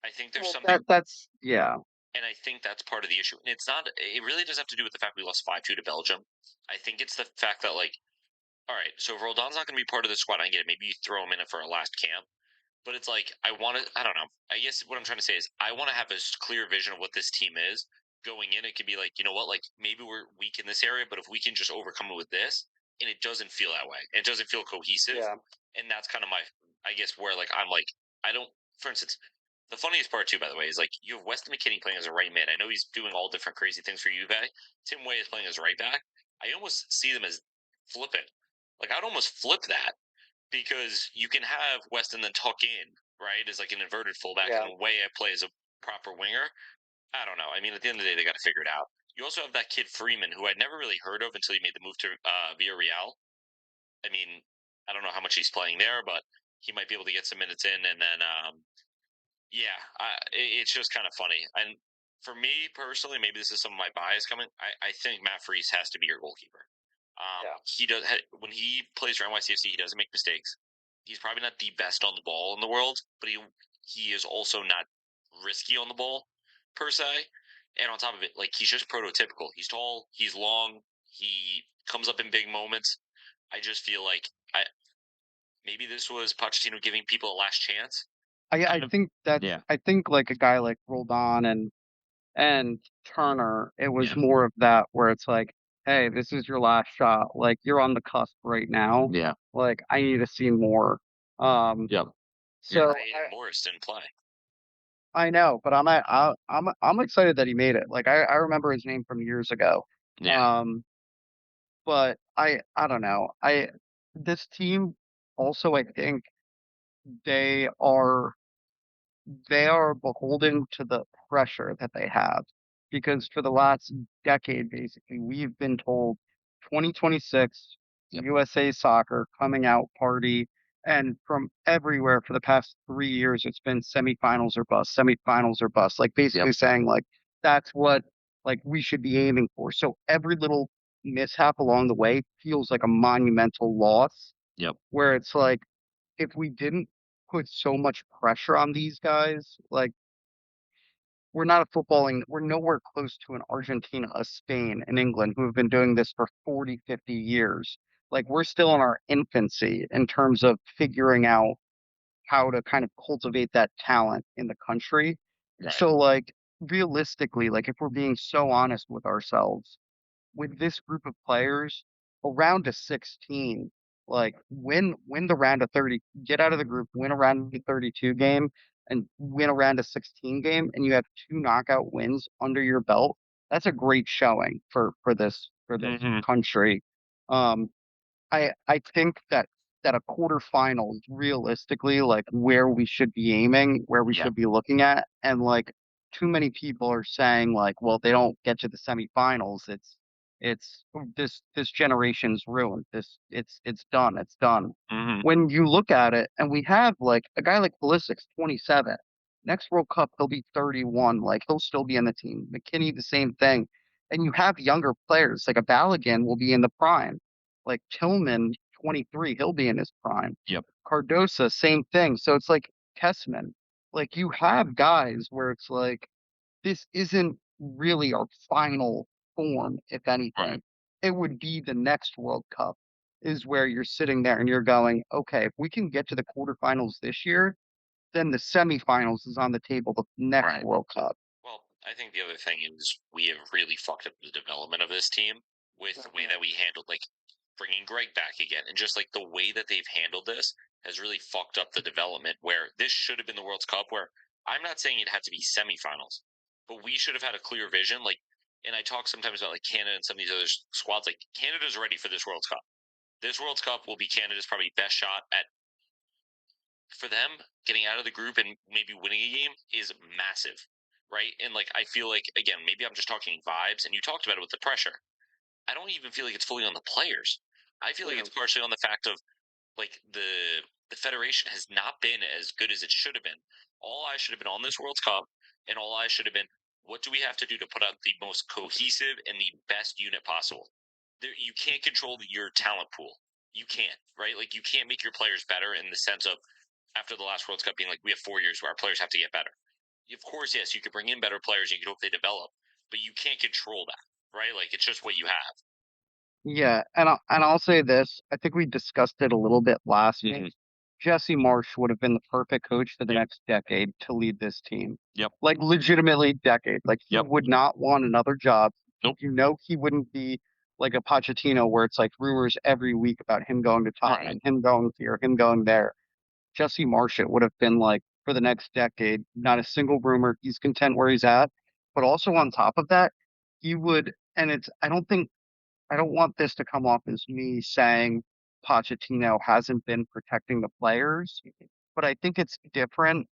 I think there's something that's and I think that's part of the issue. And it's not. It really does have to do with the fact we lost 5-2 to Belgium. I think it's the fact that like, all right, so if Roldan's not going to be part of the squad, I get it. Maybe you throw him in it for a last camp. But it's like I want to. I don't know. I guess what I'm trying to say is I want to have a clear vision of what this team is going in. It could be like, you know what, like maybe we're weak in this area, but if we can just overcome it with this, and it doesn't feel that way. It doesn't feel cohesive, and that's kind of my. I guess where like I'm like I don't. For instance, the funniest part too, by the way, is like you have Weston McKennie playing as a right mid. I know he's doing all different crazy things for Juve. Tim Weah is playing as right back. I almost see them as flippant. Like I'd almost flip that because you can have Weston then tuck in, right, as like an inverted fullback, and Weah play as a proper winger. I don't know. I mean, at the end of the day, they got to figure it out. You also have that kid Freeman, who I'd never really heard of until he made the move to Villarreal. I mean, I don't know how much he's playing there, but he might be able to get some minutes in. And then, it's just kind of funny. And for me personally, maybe this is some of my bias coming. I think Matt Freese has to be your goalkeeper. He does when he plays for NYCFC, he doesn't make mistakes. He's probably not the best on the ball in the world, but he is also not risky on the ball per se. And on top of it, like he's just prototypical. He's tall, he's long, he comes up in big moments. I just feel like maybe this was Pochettino giving people a last chance. I think that's I think like a guy like Roldan and Turner, it was more of that where it's like, hey, this is your last shot. Like you're on the cusp right now. Yeah. Like I need to see more. So Morris didn't play. I know, but I'm excited that he made it. Like I remember his name from years ago. Yeah. But I don't know. This team also I think they are beholden to the pressure that they have because for the last decade, basically, we've been told 2026 USA Soccer coming out party. And from everywhere for the past 3 years, it's been semifinals or bust, semifinals or bust, like basically saying like that's what like we should be aiming for. So every little mishap along the way feels like a monumental loss. Yep. Where it's like, if we didn't put so much pressure on these guys, like, we're nowhere close to an Argentina, a Spain, and England who have been doing this for 40, 50 years. Like, we're still in our infancy in terms of figuring out how to kind of cultivate that talent in the country. Right. So, like, realistically, like, if we're being so honest with ourselves, with this group of players, a round of 16, like, win the round of 30, get out of the group, win a round of 32 game, and win a round of 16 game, and you have 2 knockout wins under your belt. That's a great showing for this country. I think that a quarterfinal is realistically like where we should be aiming, where we should be looking at, and like too many people are saying like, well, they don't get to the semifinals. It's this generation's ruined. It's done. It's done. When you look at it, and we have like a guy like Pulisic's 27. Next World Cup, he'll be 31. Like, he'll still be in the team. McKinney, the same thing. And you have younger players like a Balogun will be in the prime. Like Tillman, 23, he'll be in his prime. Yep. Cardosa, same thing. So it's like Tessman. Like, you have guys where it's like, this isn't really our final form, if anything. Right. It would be the next World Cup is where you're sitting there and you're going, okay, if we can get to the quarterfinals this year, then the semifinals is on the table the next World Cup. Well, I think the other thing is we have really fucked up the development of this team with the way that we handled, like, bringing Greg back again. And just, like, the way that they've handled this has really fucked up the development where this should have been the World Cup, where I'm not saying it had to be semifinals, but we should have had a clear vision. Like, and I talk sometimes about, like, Canada and some of these other squads. Like, Canada's ready for this World Cup. This World Cup will be Canada's probably best shot at, for them, getting out of the group and maybe winning a game is massive, right? And like, I feel like, again, maybe I'm just talking vibes, and you talked about it with the pressure. I don't even feel like it's fully on the players. I feel like it's partially on the fact of, like, the federation has not been as good as it should have been. All I should have been on this World Cup, and all I should have been, what do we have to do to put out the most cohesive and the best unit possible? You can't control your talent pool. You can't, right? Like, you can't make your players better in the sense of, after the last World Cup being like, we have 4 years where our players have to get better. Of course, yes, you could bring in better players and you can hope they develop, but you can't control that, right? Like, it's just what you have. Yeah, and I'll say this. I think we discussed it a little bit last week. Jesse Marsh would have been the perfect coach for the next decade to lead this team. Yep. Like, legitimately decade. Like, he would not want another job. Nope. You know, he wouldn't be like a Pochettino where it's like rumors every week about him going to Tottenham, him going here, him going there. Jesse Marsh, it would have been like for the next decade, not a single rumor. He's content where he's at. But also on top of that, he would, and I don't want this to come off as me saying Pochettino hasn't been protecting the players, but I think it's different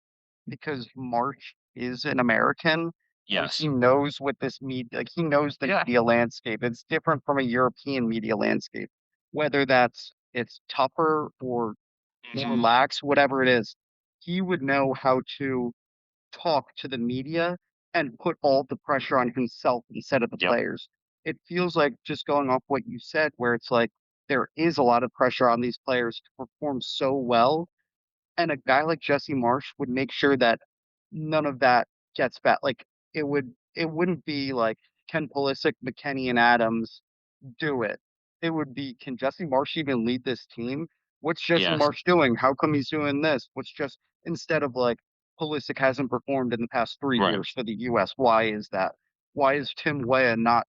because March is an American. Yes. He knows what this media, like, he knows the media landscape. It's different from a European media landscape, whether it's tougher or more lax, whatever it is. He would know how to talk to the media and put all the pressure on himself instead of the players. It feels like, just going off what you said, where it's like there is a lot of pressure on these players to perform so well. And a guy like Jesse Marsh would make sure that none of that gets back. Like, it wouldn't be like, can Pulisic, McKennie, and Adams do it? It would be, can Jesse Marsh even lead this team? What's Jesse Marsh doing? How come he's doing this? Instead of like, Pulisic hasn't performed in the past 3 years for the U.S. Why is that? Why is Tim Weah not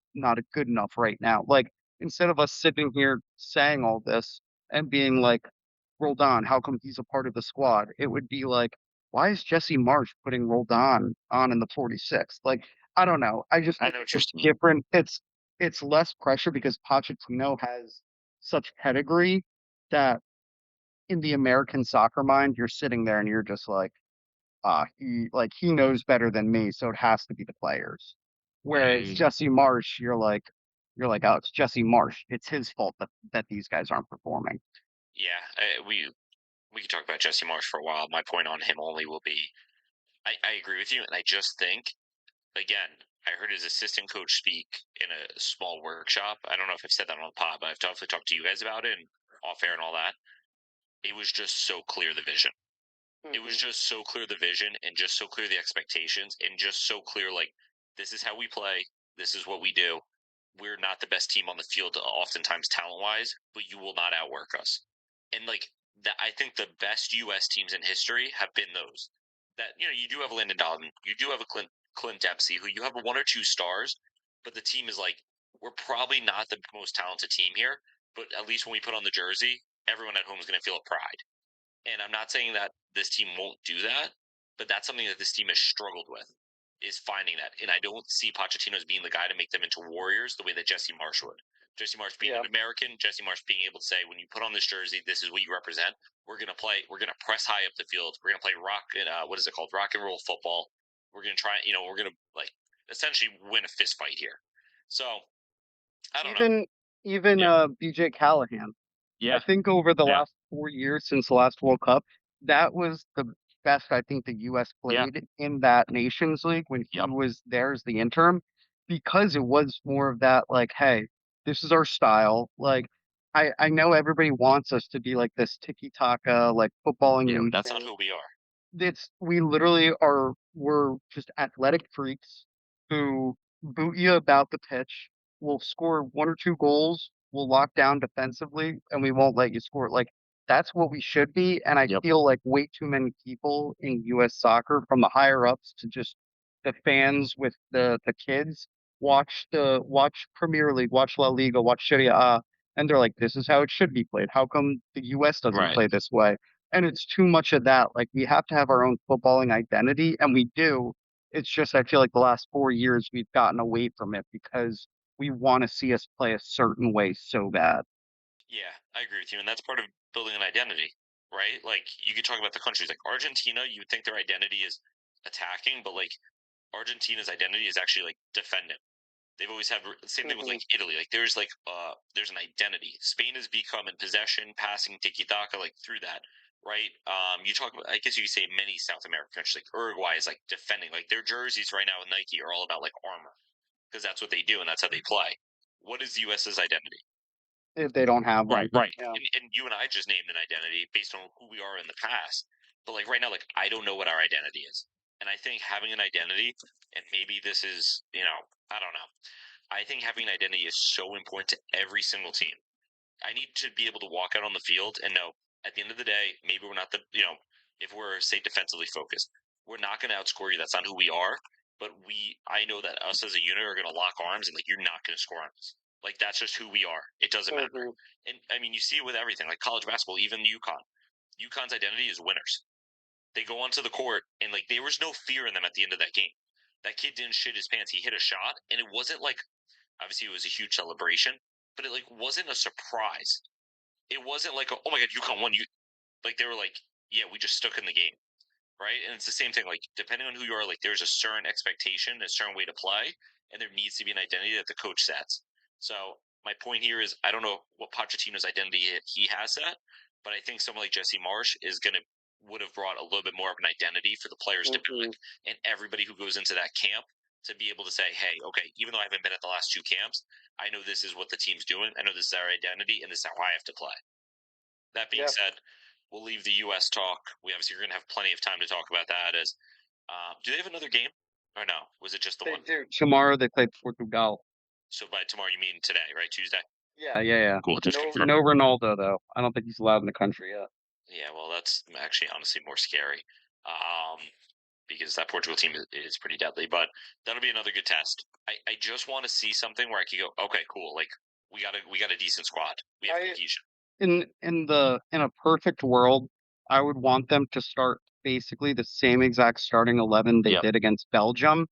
good enough right now? Like, instead of us sitting here saying all this and being like, Roldan, how come he's a part of the squad? It would be like, why is Jesse Marsh putting Roldan on in the 46th? Like, I don't know. I know it's just different. It's less pressure because Pochettino has such pedigree that in the American soccer mind, you're sitting there and you're just like, he knows better than me, so it has to be the players. Whereas Jesse Marsh, you're like, oh, it's Jesse Marsh. It's his fault that these guys aren't performing. Yeah, we could talk about Jesse Marsh for a while. My point on him only will be, I agree with you, and I just think, again, I heard his assistant coach speak in a small workshop. I don't know if I've said that on the pod, but I've definitely talked to you guys about it and off air and all that. It was just so clear the vision. It was just so clear the vision and just so clear the expectations and just so clear, like, this is how we play. This is what we do. We're not the best team on the field, oftentimes talent wise, but you will not outwork us. And like that, I think the best U.S. teams in history have been those that, you do have Landon Donovan, you do have a Clint Dempsey, who you have one or two stars, but the team is like, we're probably not the most talented team here, but at least when we put on the jersey, everyone at home is going to feel a pride. And I'm not saying that this team won't do that, but that's something that this team has struggled with, is finding that. And I don't see Pochettino as being the guy to make them into warriors the way that Jesse Marsch would. Jesse Marsch being an American, Jesse Marsch being able to say, when you put on this jersey, this is what you represent. We're going to press high up the field. We're going to play what is it called? Rock and roll football. We're going to try, we're going to like essentially win a fist fight here. So I don't know. Even BJ Callahan. Yeah. I think over the last 4 years since the last World Cup, that was the best I think the U.S. played in that Nations League when he was there as the interim, because it was more of that, like, hey, this is our style. Like, I know everybody wants us to be like this tiki-taka, like footballing. Yeah, that's not who we are. We literally we're just athletic freaks who boot you about the pitch. We'll score 1 or 2 goals. We'll lock down defensively, and we won't let you score. Like, that's what we should be. And I feel like way too many people in U.S. soccer, from the higher ups to just the fans with the kids, watch Premier League, watch La Liga, watch Serie A, and they're like, this is how it should be played. How come the U.S. doesn't play this way? And it's too much of that. Like, we have to have our own footballing identity, and we do. It's just, I feel like the last 4 years we've gotten away from it because we want to see us play a certain way so bad. Yeah, I agree with you. And that's part of building an identity, right? Like, you could talk about the countries like Argentina. You would think their identity is attacking, but like Argentina's identity is actually like defendant. They've always had the same thing with like Italy. Like there's there's an identity. Spain has become in possession, passing, tiki taka, like through that, right? You talk about, I guess you could say many South American countries like Uruguay is like defending. Like their jerseys right now with Nike are all about like armor, because that's what they do and that's how they play. What is the U.S.'s identity? If they don't have one. Right. Yeah. And you and I just named an identity based on who we are in the past. But like right now, like I don't know what our identity is. And I think having an identity, and maybe this is, I don't know. I think having an identity is so important to every single team. I need to be able to walk out on the field and know at the end of the day, maybe we're not if we're, say, defensively focused, we're not going to outscore you. That's not who we are. But I know that us as a unit are going to lock arms and like, you're not going to score on us. Like, that's just who we are. It doesn't matter. And I mean, you see it with everything, like college basketball, even UConn. UConn's identity is winners. They go onto the court and like, there was no fear in them at the end of that game. That kid didn't shit his pants. He hit a shot and it wasn't like, obviously it was a huge celebration, but it like wasn't a surprise. It wasn't like, oh my God, UConn won. Like they were like, yeah, we just stuck in the game. Right. And it's the same thing. Like, depending on who you are, like there's a certain expectation, a certain way to play, and there needs to be an identity that the coach sets. So my point here is I don't know what Pochettino's identity he has set, but I think someone like Jesse Marsch would have brought a little bit more of an identity for the players to back and everybody who goes into that camp to be able to say, hey, okay, even though I haven't been at the last 2 camps, I know this is what the team's doing. I know this is our identity, and this is how I have to play. That being said, we'll leave the U.S. talk. We obviously are going to have plenty of time to talk about that. Do they have another game or no? Was it just the one? They do. Tomorrow they play Portugal. So by tomorrow you mean today, right? Tuesday? Yeah. Cool. Just no Ronaldo though. I don't think he's allowed in the country yet. Yeah, well, that's actually honestly more scary, because that Portugal team is pretty deadly. But that'll be another good test. I just want to see something where I can go, okay, cool. Like we got a decent squad. We have cohesion. In a perfect world, I would want them to start basically the same exact starting 11 they did against Belgium,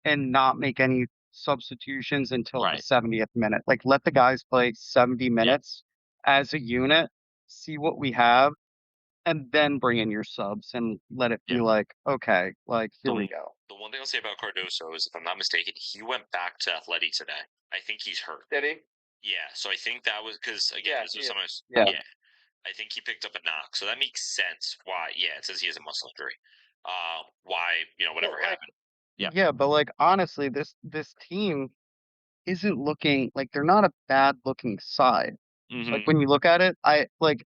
and not make any substitutions until the 70th minute. Like, let the guys play 70 minutes as a unit, see what we have, and then bring in your subs and let it be like, okay, like, here we go. The one thing I'll say about Cardoso is, if I'm not mistaken, he went back to Atleti today. I think he's hurt. Did he? Yeah, so I think that was because, again, I think he picked up a knock. So that makes sense why, it says he has a muscle injury. Why, whatever happened. Yeah. Yeah, but like honestly, this team isn't looking like they're not a bad looking side. Like Mhm. when you look at it, I like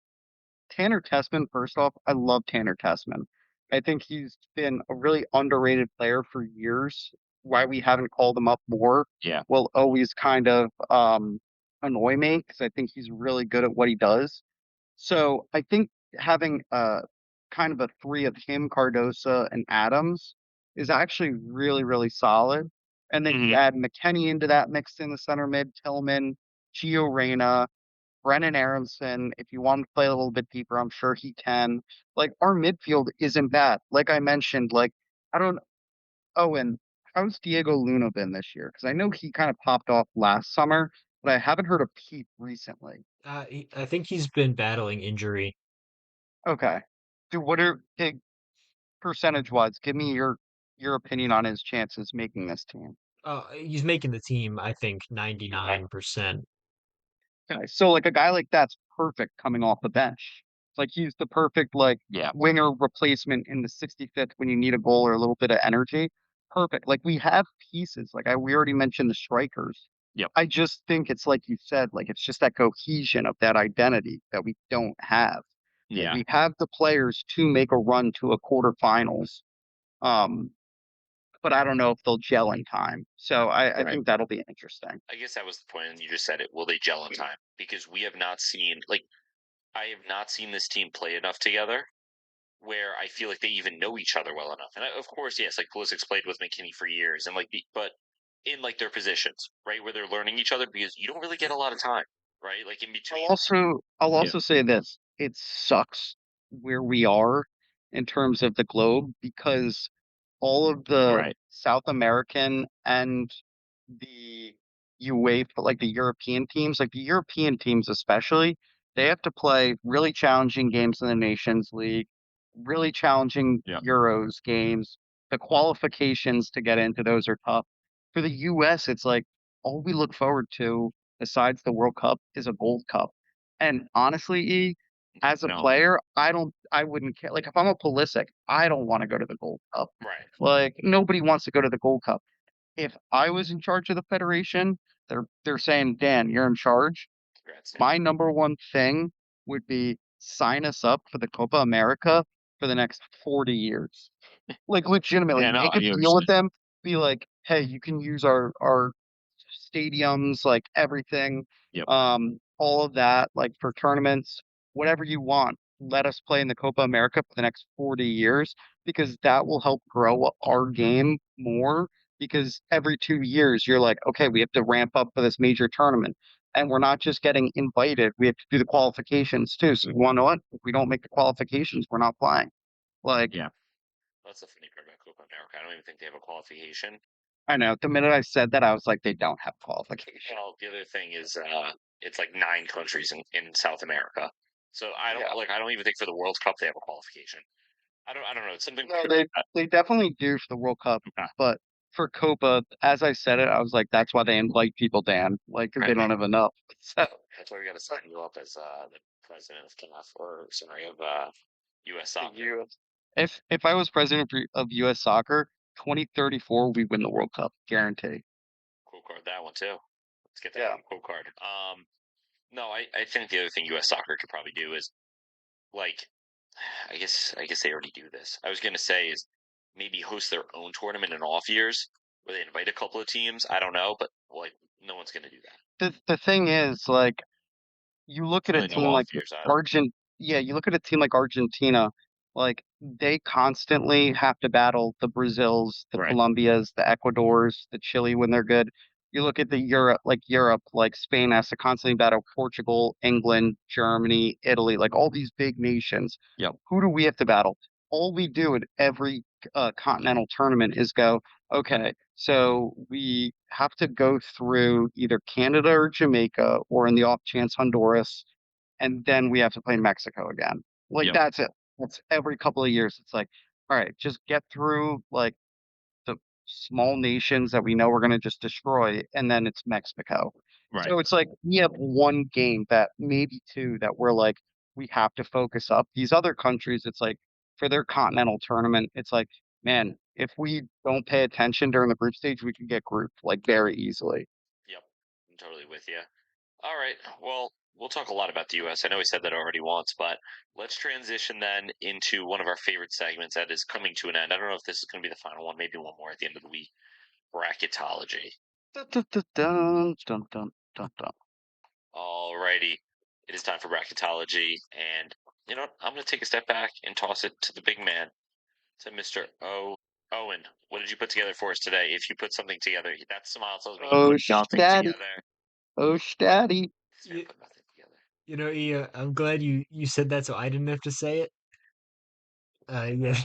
Tanner Tessman. First off, I love Tanner Tessman. I think he's been a really underrated player for years. Why we haven't called him up more Yeah. will always kind of annoy me because I think he's really good at what he does. So I think having kind of a three of him, Cardosa, and Adams is actually really, really solid. And then you Mhm. add McKennie into that mixed in the center mid, Tillman, Gio Reyna, Brennan Aronson. If you want to play a little bit deeper, I'm sure he can. Like our midfield isn't bad. Like I mentioned, like I don't. Oh, and how's Diego Luna been this year? Because I know he kind of popped off last summer, but I haven't heard a peep recently. I think he's been battling injury. Okay. Dude, what are big percentage wise? Give me your opinion on his chances making this team. He's making the team, I think, 99%. Okay, so like a guy like that's perfect coming off the bench. It's like he's the perfect like Yeah. winger replacement in the 65th when you need a goal or a little bit of energy. Perfect. Like we have pieces. Like we already mentioned the strikers. Yep. I just think it's like you said, like it's just that cohesion of that identity that we don't have. Like, Yeah. we have the players to make a run to a quarterfinals. Um, but I don't know if they'll gel in time. So I Right. think that'll be interesting. I guess that was the point, and you just said it. Will they gel in time? Because we have not seen, like, I have not seen this team play enough together where I feel like they even know each other well enough. And of course, yes, like Pulisic's played with McKinney for years, and like, but in like their positions, right, where they're learning each other because you don't really get a lot of time, right, like in between. I'll Yeah. also say this. It sucks where we are in terms of the globe because all of the Right. South American and the UEFA, like the European teams, like the European teams especially, they have to play really challenging games in the Nations League, really challenging Yeah. Euros games. The qualifications to get into those are tough. For the US, it's like all we look forward to besides the World Cup is a Gold Cup. And honestly, as a No. player, I wouldn't care. Like if I'm a Pulisic, I don't want to go to the Gold Cup. Right. Like nobody wants to go to the Gold Cup. If I was in charge of the federation, they're saying, Dan, you're in charge. Congrats, Dan. My number one thing would be sign us up for the Copa America for the next 40 years. Like legitimately, Yeah. No. make I a get what you're deal with saying. them. Be like, hey, you can use our stadiums, like everything, Yep. all of that, like for tournaments, whatever you want. Let us play in the Copa America for the next 40 years because that will help grow our game more. Because every 2 years, you're like, okay, we have to ramp up for this major tournament. And we're not just getting invited, we have to do the qualifications too. So, you want to know what? If we don't make the qualifications, we're not playing. Like, Yeah. That's the funny part about Copa America. I don't even think they have a qualification. I know the minute I said that, I was like, they don't have qualification. Well, the other thing is, it's like 9 countries in South America. So I don't Yeah. like. I don't even think for the World Cup they have a qualification. I don't know. It's something. No, they definitely do for the World Cup, Okay. but for Copa, as I said it, I was like, that's why they invite people, Dan, like 'cause they Right. don't have enough. So That's why we got to sign you up as the president of CAF, or sorry, of U.S. the Soccer. US if I was president of U.S. Soccer, 2034, we win the World Cup, guarantee. Quote card that one too. Let's get that Yeah. on quote card. No, I think the other thing U.S. Soccer could probably do is like, I guess they already do this. I was gonna say is maybe host their own tournament in off years where they invite a couple of teams. I don't know, but like no one's gonna do that. The thing is, like, you look It's at a really no team off like years either. Yeah, you look at a team like Argentina, like they constantly have to battle the Brazils, the Right. Colombias, the Ecuadors, the Chile when they're good. You look at the Europe, like Spain has to constantly battle Portugal, England, Germany, Italy, like all these big nations. Yep. Who do we have to battle? All we do at every continental tournament is go, okay, so we have to go through either Canada or Jamaica, or in the off chance Honduras, and then we have to play Mexico again. Like Yep. that's it. That's every couple of years. It's like, all right, just get through like the small nations that we know we're going to just destroy, and then it's Mexico. Right. So it's like we have one game that maybe two that we're like we have to focus up. These other countries, it's like for their continental tournament, it's like man, if we don't pay attention during the group stage, we can get grouped like very easily. Yep, I'm totally with you. All right, well, we'll talk a lot about the U.S. I know we said that already once, but let's transition then into one of our favorite segments that is coming to an end. I don't know if this is going to be the final one, maybe one more at the end of the week. Bracketology. Dun, dun, dun, dun, dun, dun, dun, dun. Alrighty, it is time for bracketology, and you know what? I'm going to take a step back and toss it to the big man, to Mr. Owen. What did you put together for us today? If you put something together, that smile tells me Oh, you put something daddy. together. Oh, daddy. This man put nothing together. You know, Ia, I'm glad you said that so I didn't have to say it. Yeah.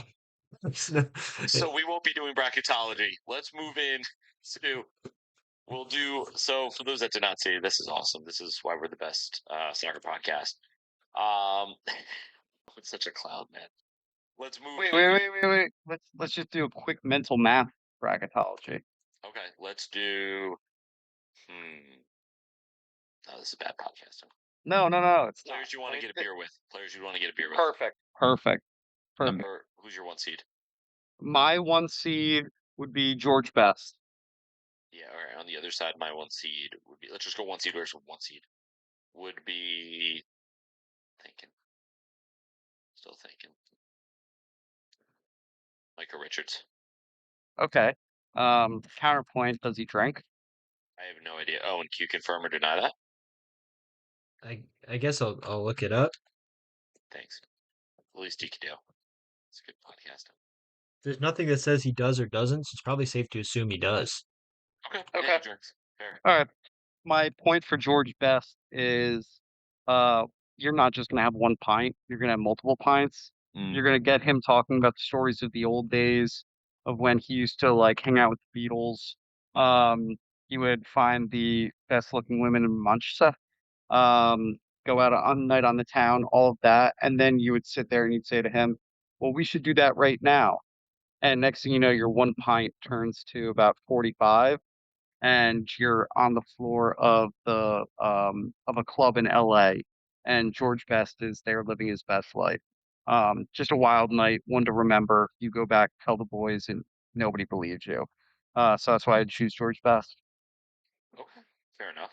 So we won't be doing bracketology. Let's move in to. We'll do so. For those that did not see, this is awesome. This is why we're the best soccer podcast. It's such a cloud, man. Let's move. Wait. Let's just do a quick mental math bracketology. Okay, let's do. Oh, this is bad podcasting. No. It's Players not. you want to get a beer with. Players you want to get a beer with. Perfect. Who's your one seed? My one seed would be George Best. Yeah, all right. On the other side, my one seed would be. Let's just go one seed. Where's one seed? Would be. Thinking. Still thinking. Micah Richards. Okay. Counterpoint, does he drink? I have no idea. Oh, and can you confirm or deny that? I guess I'll look it up. Thanks. At least you can do. It's a good podcast. There's nothing that says he does or doesn't, so it's probably safe to assume he does. Okay. Yeah, he drinks. Fair. All right. My point for George Best is you're not just gonna have one pint, you're gonna have multiple pints. You're gonna get him talking about the stories of the old days of when he used to like hang out with the Beatles. He would find the best looking women in Manchester, go out on night on the town, all of that, and then you would sit there and you'd say to him, "Well, we should do that right now." And next thing you know, your one pint turns to about 45, and you're on the floor of a club in LA, and George Best is there living his best life. Just a wild night, one to remember. You go back, tell the boys, and nobody believes you. So that's why I'd choose George Best. Okay. Fair enough.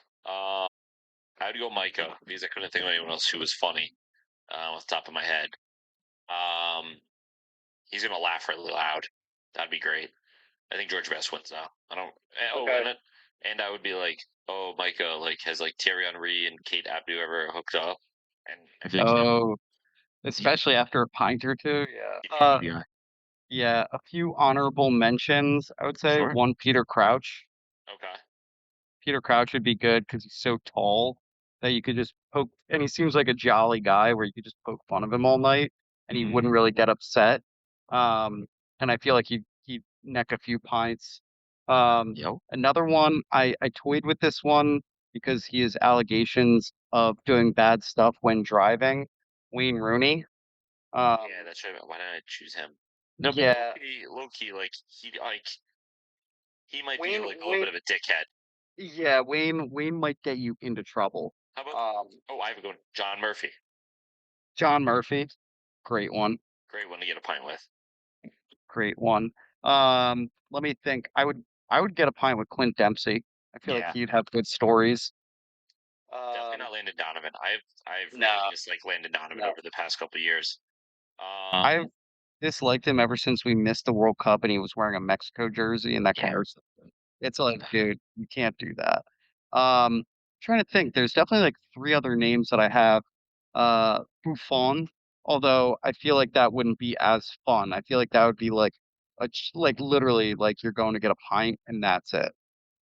I'd go Micah because I couldn't think of anyone else who was funny off the top of my head. He's gonna laugh really loud. That'd be great. I think George Best wins though. I don't. Okay. And I would be like, oh, Micah, like has like Thierry Henry and Kate Abdu ever hooked up? And I think so. Oh, especially after a pint or two. Yeah. Yeah. Yeah, a few honorable mentions, I would say. Sure. One, Peter Crouch. Okay. Peter Crouch would be good because he's so tall that you could just poke, and he seems like a jolly guy where you could just poke fun of him all night, and he wouldn't really get upset. And I feel like he'd neck a few pints. Yep. Another one, I toyed with this one because he has allegations of doing bad stuff when driving. Wayne Rooney. Yeah, that's right. Why didn't I choose him? No, Yeah. low key, like he might be Wayne- like a little bit of a dickhead. Yeah, Wayne might get you into trouble. How about? Oh, I have a good one. John Murphy. John Murphy, great one. Great one to get a pint with. Great one. Let me think. I would get a pint with Clint Dempsey. I feel like Yeah. he'd have good stories. Definitely not Landon Donovan. I've No. really disliked Landon Donovan over the past couple of years. I've disliked him ever since we missed the World Cup and he was wearing a Mexico jersey and that comparison. It's like, dude, you can't do that. Trying to think. There's definitely like three other names that I have. Buffon, although I feel like that wouldn't be as fun. I feel like that would be like like literally like you're going to get a pint and that's it.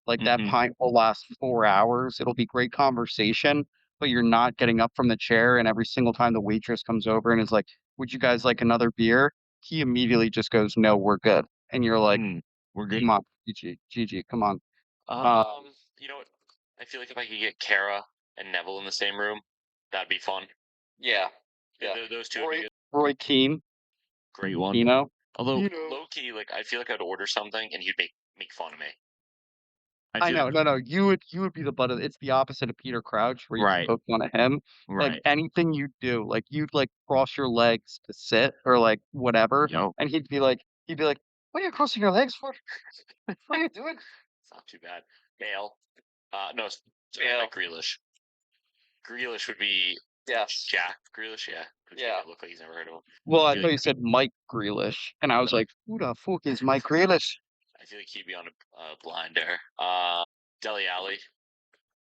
Like that pint will last 4 hours. It'll be great conversation, but you're not getting up from the chair. And every single time the waitress comes over and is like, "Would you guys like another beer?" He immediately just goes, "No, we're good." And you're like, We're good. "Come on, GG, come on." You know what? I feel like if I could get Kara and Neville in the same room, that'd be fun. Yeah. Those two would be good. Roy Keane, Great one. Pino. Although Low key, like I feel like I'd order something and he'd make fun of me. I know, no, you would be the butt of it's the opposite of Peter Crouch, where you Right. poke one of him. Like Right. anything you do, like you'd like cross your legs to sit or like whatever, Yep. and he'd be like, What are you crossing your legs for? What are you doing? It's not too bad. Bale. No, Bale. Grealish. Grealish would be Jack Grealish, yeah. Would look like he's never heard of him. Well, I thought you said Mike Grealish, and I was like, who the fuck is Mike Grealish? I feel like he'd be on a blinder. Dele Alli.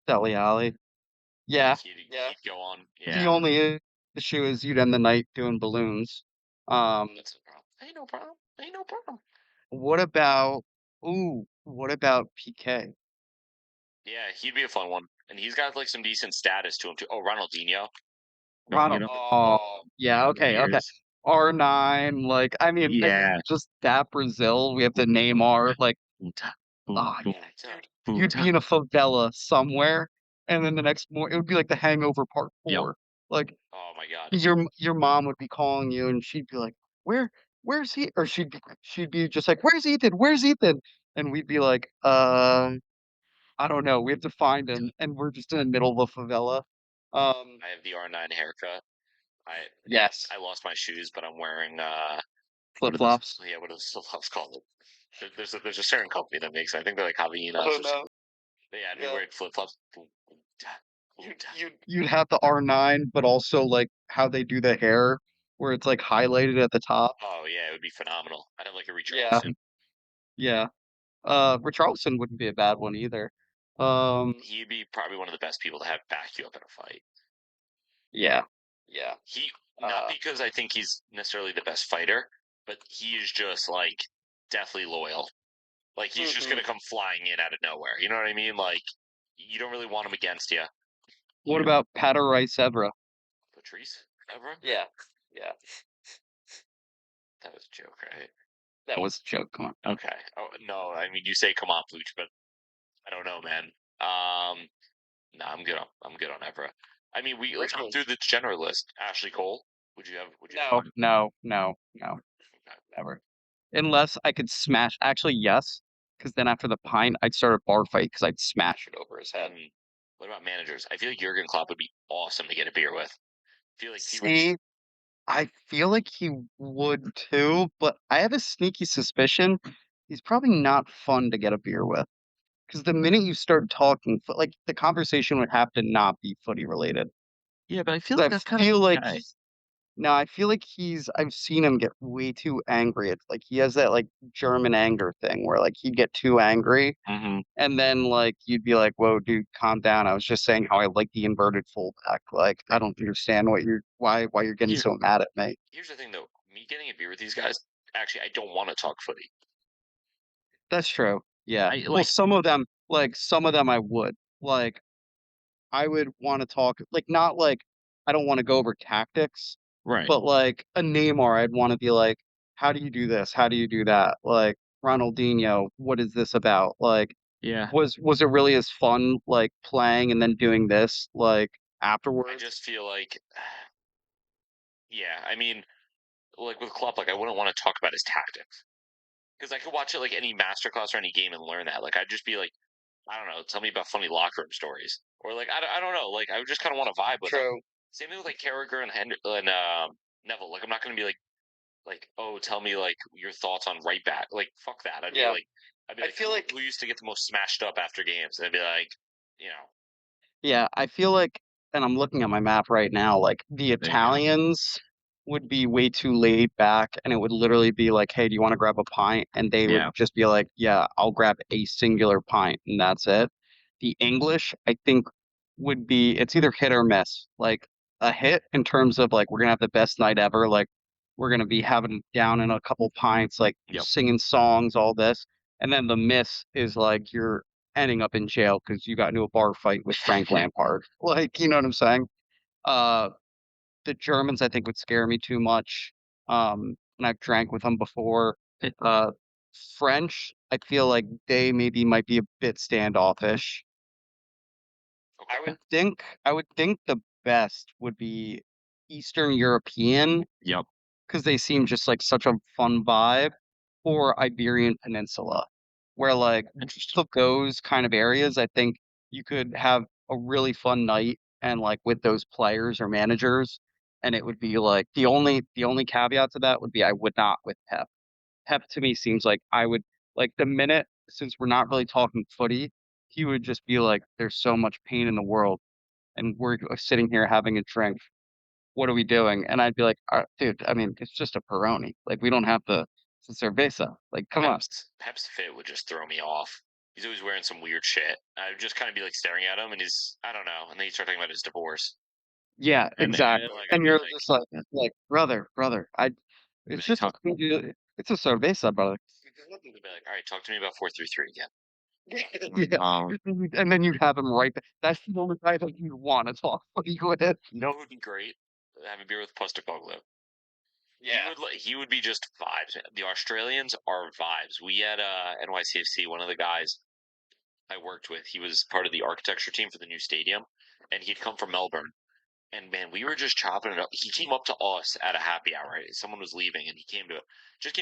Dele Alli. Yeah. He'd go on. Yeah. The only issue is you'd end the night doing balloons. That's no problem. Ain't no problem. What about PK? Yeah, he'd be a fun one. And he's got like some decent status to him too. Oh, Ronaldinho. Yeah, okay. R9, like, I mean, just that Brazil, we have to name our, like, you'd be in a favela somewhere, and then the next morning, it would be like The Hangover Part 4. Like, oh my God. Your mom would be calling you, and she'd be like, where's he? Or she'd be just like, where's Ethan? Where's Ethan? And we'd be like, I don't know. We have to find him, and we're just in the middle of a favela. I have the R9 haircut. Yes. I lost my shoes, but I'm wearing flip-flops. Yeah, what are those flip-flops called? There's a certain company that makes them. I think they're like Javinas. Oh, no. Yeah, I'd be wearing flip-flops. You'd have the R9, but also like how they do the hair, where it's like highlighted at the top. Oh yeah, it would be phenomenal. I'd have like a Richarlison. Yeah. Richarlison wouldn't be a bad one either. He'd be probably one of the best people to have back you up in a fight. Yeah. He not because I think he's necessarily the best fighter, but he is just like deathly loyal. Like he's just gonna come flying in out of nowhere. You know what I mean? Like you don't really want him against you. What about Patrice Evra? Patrice Evra? Yeah. That was a joke, right? That was a joke. Come on. Okay. Oh no, I mean you say come on, Pooch, but I don't know, man. No, I'm good on Evra. I mean, we let's go through the general list. Ashley Cole. Would you have? No. Never. Unless I could smash. Actually, yes. Because then after the pint, I'd start a bar fight because I'd smash it over his head. What about managers? I feel like Jurgen Klopp would be awesome to get a beer with. I feel like he would too, but I have a sneaky suspicion he's probably not fun to get a beer with. Because the minute you start talking, like the conversation would have to not be footy related. Yeah, but I feel like that's kind of guy. No, I feel like I've seen him get way too angry. It's like he has that like German anger thing where like he'd get too angry and then like you'd be like, whoa, dude, calm down. I was just saying how I like the inverted fullback. Like, I don't understand why you're getting so mad at me. Here's the thing though, me getting a beer with these guys, actually I don't want to talk footy. That's true. Yeah. Well, some of them I would. Like, I would want to talk, like, not like I don't want to go over tactics. Right. But like a Neymar, I'd want to be like, how do you do this? How do you do that? Like Ronaldinho, what is this about? Like, was it really as fun like playing and then doing this like afterwards? I just feel like, yeah, I mean, like with Klopp, like I wouldn't want to talk about his tactics because I could watch it like any masterclass or any game and learn that. Like I'd just be like, I don't know, tell me about funny locker room stories, or like I don't know, like I would just kind of want to vibe with him. Same thing with like Carragher and Neville. Like I'm not gonna be like oh tell me like your thoughts on right back. Like fuck that. I'd be like I feel like who used to get the most smashed up after games, and I'd be like, you know. Yeah, I feel like, and I'm looking at my map right now. Like the Italians would be way too laid back, and it would literally be like, hey, do you want to grab a pint? And they would just be like, yeah, I'll grab a singular pint, and that's it. The English, I think, would be, it's either hit or miss. Like a hit in terms of like, we're gonna have the best night ever. Like we're gonna be having down in a couple pints, like singing songs, all this. And then the miss is like you're ending up in jail because you got into a bar fight with Frank Lampard. Like, you know what I'm saying? The Germans, I think, would scare me too much. And I've drank with them before. French, I feel like they maybe might be a bit standoffish. Okay. I would think the best would be Eastern European. Yep. Because they seem just like such a fun vibe, or Iberian Peninsula, where like those kind of areas, I think you could have a really fun night and like with those players or managers, and it would be like the only caveat to that would be I would not with Pep. Pep to me seems like I would like the minute since we're not really talking footy, he would just be like, "There's so much pain in the world, and we're sitting here having a drink. What are we doing?" And I'd be like, "Dude, I mean, it's just a Peroni. Like, we don't have to. It's a cerveza. Like, come on." Pep's fit would just throw me off. He's always wearing some weird shit. I would just kind of be like staring at him, and I don't know. And then he start talking about his divorce. Yeah, And exactly. like, And you're just like, brother, it's just it's a cerveza, brother. He'd be like, all right, talk to me about 4-3-3 again. And then you'd have him right there. That's the only guy that you want to talk footy with. No, it would be great. Have a beer with Pucc List. Yeah. He would be just vibes. The Australians are vibes. We had NYCFC, one of the guys I worked with, he was part of the architecture team for the new stadium, and he'd come from Melbourne. And man, we were just chopping it up. He came up to us at a happy hour. Right? Someone was leaving, and he came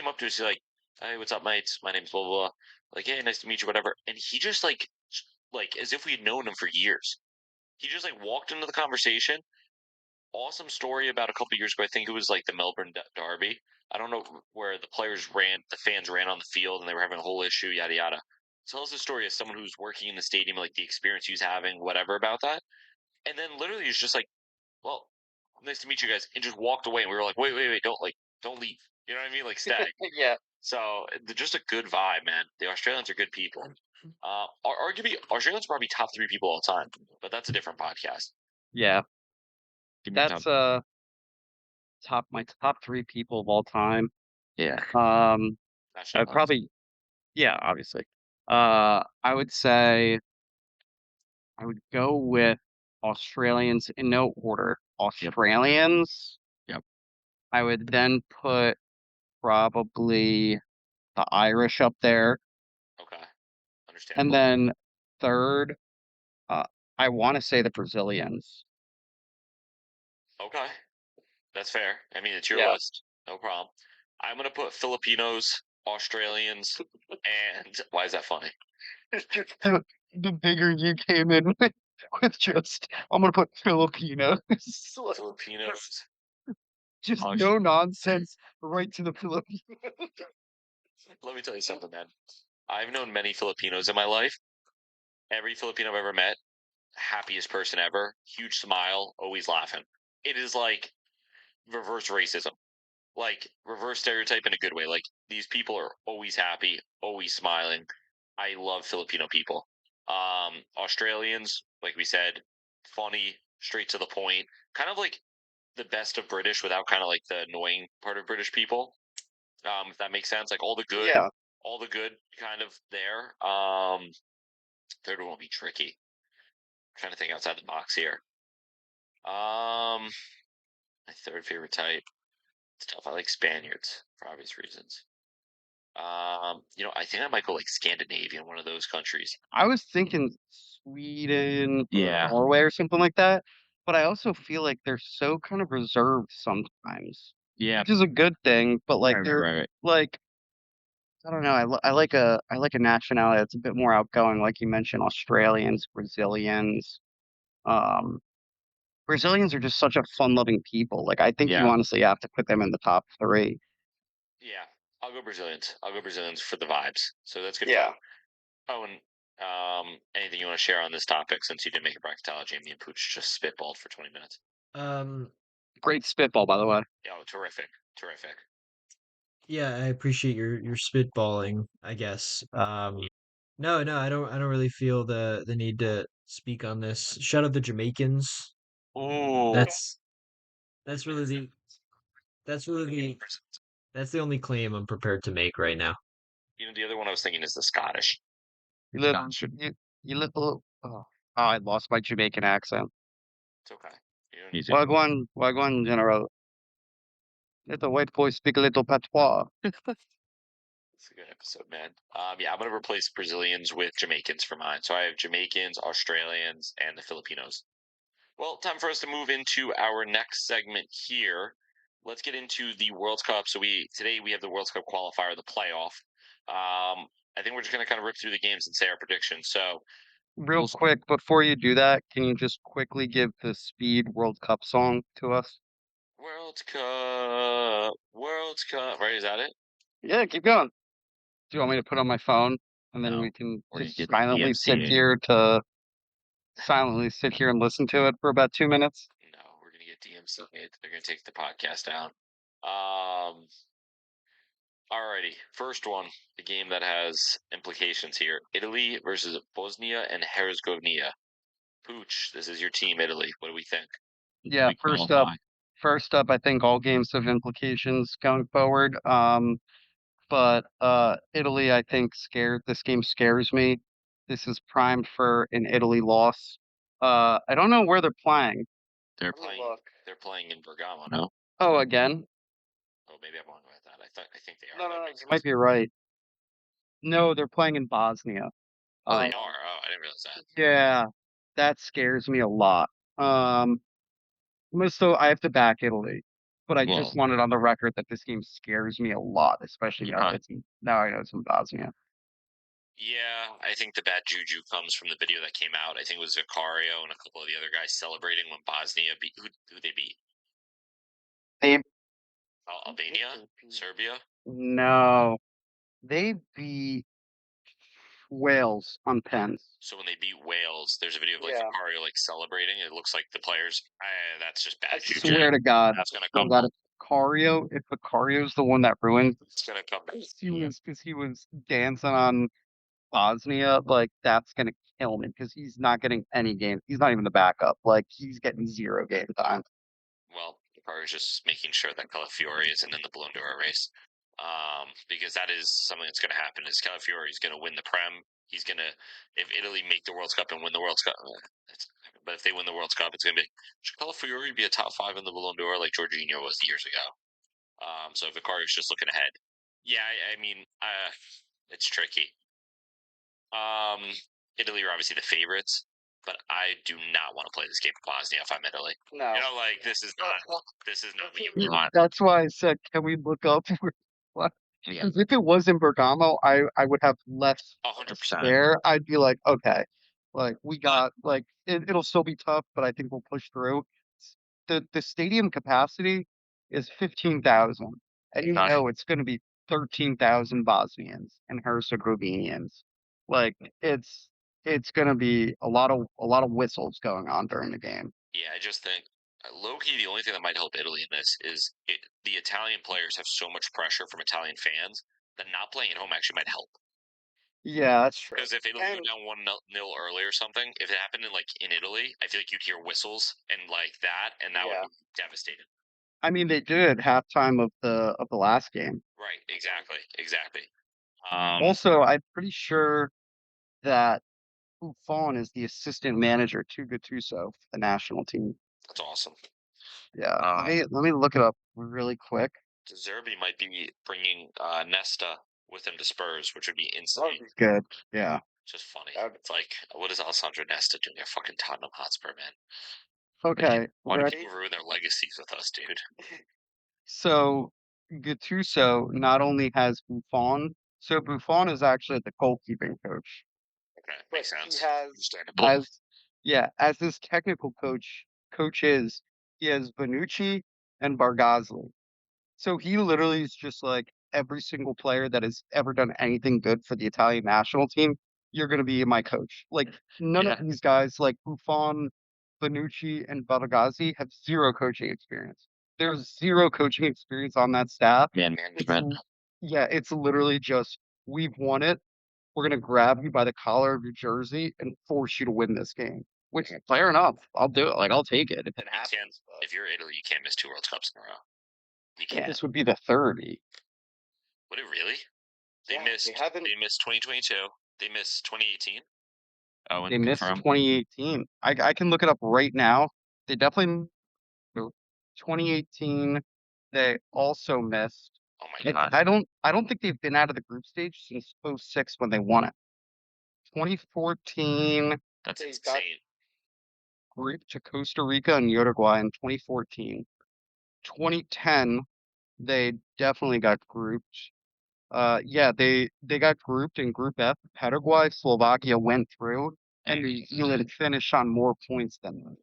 up to us. He's like, "Hey, what's up, mates? My name's blah blah blah." Like, "Hey, nice to meet you," whatever. And he just like as if we had known him for years. He just like walked into the conversation. Awesome story about a couple years ago. I think it was like the Melbourne Derby. I don't know where the fans ran on the field, and they were having a whole issue, yada yada. Tells the story as someone who's working in the stadium, like the experience he was having, whatever about that. And then literally he's just like, well, nice to meet you guys, and just walked away. And we were like, wait, don't leave. You know what I mean? Like, stay. Yeah. So just a good vibe, man. The Australians are good people. Arguably, Australians are probably top 3 people all time, but that's a different podcast. Yeah. That's my top 3 people of all time. Yeah. I'd probably, yeah, obviously. I would say I would go with Australians in no order. Australians. Yep. I would then put probably the Irish up there. Okay. Understandable. And then third, I want to say the Brazilians. Okay. That's fair. I mean, it's your list. No problem. I'm going to put Filipinos, Australians, and why is that funny? The bigger you came in with just, I'm going to put Filipinos. Filipinos. Just no nonsense, right to the Filipinos. Let me tell you something, man. I've known many Filipinos in my life. Every Filipino I've ever met, happiest person ever, huge smile, always laughing. It is like reverse racism, like reverse stereotype in a good way. Like these people are always happy, always smiling. I love Filipino people. Australians, like we said, funny, straight to the point, kind of like the best of British without kind of like the annoying part of British people. If that makes sense, like all the good, kind of there. Third one will be tricky. I'm trying to think outside the box here. My third favorite type. It's tough. I like Spaniards for obvious reasons. I think I might go like Scandinavian, one of those countries. I was thinking Sweden, Yeah. Norway, or something like that. But I also feel like they're so kind of reserved sometimes. Yeah. Which is a good thing, but like they're like, I don't know. I like a nationality that's a bit more outgoing, like you mentioned, Australians, Brazilians. Brazilians are just such a fun-loving people. Like I think you honestly have to put them in the top 3. Yeah, I'll go Brazilians. I'll go Brazilians for the vibes. So that's good. Yeah. Oh, and anything you want to share on this topic since you didn't make a bracketology and me and Pooch just spitballed for 20 minutes? Great spitball, by the way. Oh, terrific. Yeah, I appreciate your spitballing, I guess. No, I don't really feel the need to speak on this. Shout out the Jamaicans. Oh, That's really that's the only claim I'm prepared to make right now. the other one I was thinking is the Scottish. You little. Oh, I lost my Jamaican accent. It's okay. Wagwan, General. Let the white boy speak a little patois. It's a good episode, man. Yeah, I'm gonna replace Brazilians with Jamaicans for mine. So I have Jamaicans, Australians, and the Filipinos. Well, time for us to move into our next segment here. Let's get into the World Cup. So today we have the World Cup qualifier, the playoff. I think we're just gonna kind of rip through the games and say our predictions. So real quick, before you do that, can you just quickly give the Speed World Cup song to us? World Cup, right? Is that it? Yeah, keep going. Do you want me to put on my phone and then we can just silently sit here and listen to it for about 2 minutes? No, we're gonna get DMC. They're gonna take the podcast down. Alrighty, first one, the game that has implications here: Italy versus Bosnia and Herzegovina. Pooch, this is your team, Italy. What do we think? Yeah, first up, I think all games have implications going forward. But Italy, I think this game scares me. This is primed for an Italy loss. I don't know where they're playing. They're playing in Bergamo, no? Oh, again? Oh, maybe I'm wrong about that. I think they are. No, you might be right. No, they're playing in Bosnia. Oh, they are. Oh, I didn't realize that. Yeah, that scares me a lot. So I have to back Italy, but I just wanted on the record that this game scares me a lot, especially now I know it's in Bosnia. Yeah, I think the bad juju comes from the video that came out. I think it was Vicario and a couple of the other guys celebrating when Bosnia beat who they beat. Albania, Serbia. No, they beat Wales on pens. So when they beat Wales, there's a video of Vicario celebrating. It looks like the players. That's just bad juju. I swear to God, that's gonna come. If Vicario's the one that ruined, it's gonna come. Because he was dancing on Bosnia, that's gonna kill me because he's not getting any game. He's not even the backup. He's getting 0 game time. Well, Vicario's just making sure that Calafiori isn't in the Ballon d'Or race. Because that is something that's going to happen. Is Calafiori is going to win the Prem? He's going to, if Italy make the World Cup and win the World Cup, but if they win the World Cup, it's going to be, should Calafiori be a top 5 in the Ballon d'Or like Jorginho was years ago? So Vicario's just looking ahead. Yeah, I mean, it's tricky. Italy are obviously the favorites, but I do not want to play this game for Bosnia if I'm Italy. No, this is not what you want. That's why I said, can we look up what? Because if it was in Bergamo, I would have less 100%. there. I'd be like, okay, we got it'll still be tough, but I think we'll push through. The stadium capacity is 15,000, and you know it's going to be 13,000 Bosnians and Herzegovinians. It's going to be a lot of whistles going on during the game. Yeah, I just think low-key, the only thing that might help Italy in this is the Italian players have so much pressure from Italian fans that not playing at home actually might help. Yeah, that's true. Because if Italy went down 1-0 early or something, if it happened in Italy, I feel like you'd hear whistles and that, and that would be devastating. I mean, they did at halftime of the last game. Right. Exactly. Also, I'm pretty sure that Buffon is the assistant manager to Gattuso, the national team. That's awesome. Yeah. Let me look it up really quick. De Zerbi might be bringing Nesta with him to Spurs, which would be insane. Good. Yeah. Just funny. It's like, what is Alessandro Nesta doing at fucking Tottenham Hotspur, man? Okay. Why do people ruin their legacies with us, dude? So Gattuso not only has Buffon, so Buffon is actually the goalkeeping coach. Okay, makes sense. As his technical coaches, he has Bonucci and Bargazzi. So he literally is just like every single player that has ever done anything good for the Italian national team, you're going to be my coach. None of these guys, like Buffon, Bonucci, and Bargazzi, have 0 coaching experience. There's 0 coaching experience on that staff. Management. It's literally just, we've won it. We're going to grab you by the collar of your jersey and force you to win this game. Which, fair enough. I'll do it. I'll take it if it happens. If you're Italy, you can't miss 2 World Cups in a row. You can't. This would be the 3rd. Would it really? They missed 2022. They missed 2018. Oh, they missed 2018. I can look it up right now. They definitely 2018. They also missed. Oh my God. I don't think they've been out of the group stage since 2006 when they won it. 2014. That's insane. Grouped to Costa Rica and Uruguay in 2014. 2010, they definitely got grouped. They got grouped in Group F. Paraguay, Slovakia went through, and New Zealand finished on more points than them.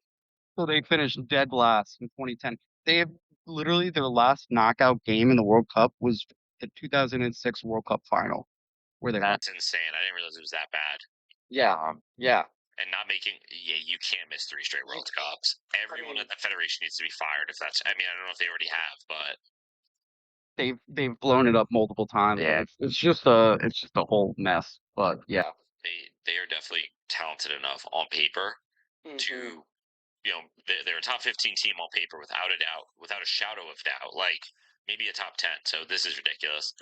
So they finished dead last in 2010. They have literally their last knockout game in the World Cup was the 2006 World Cup final where they That's insane. I didn't realize it was that bad. Yeah, yeah. And not making, you can't miss 3 straight World Cups. Everyone at the federation needs to be fired if that's. I mean, I don't know if they already have, but they've blown it up multiple times. Yeah, it's just a whole mess. But yeah, they are definitely talented enough on paper to, they're a top 15 team on paper without a doubt, without a shadow of doubt. Like maybe a top 10. So this is ridiculous.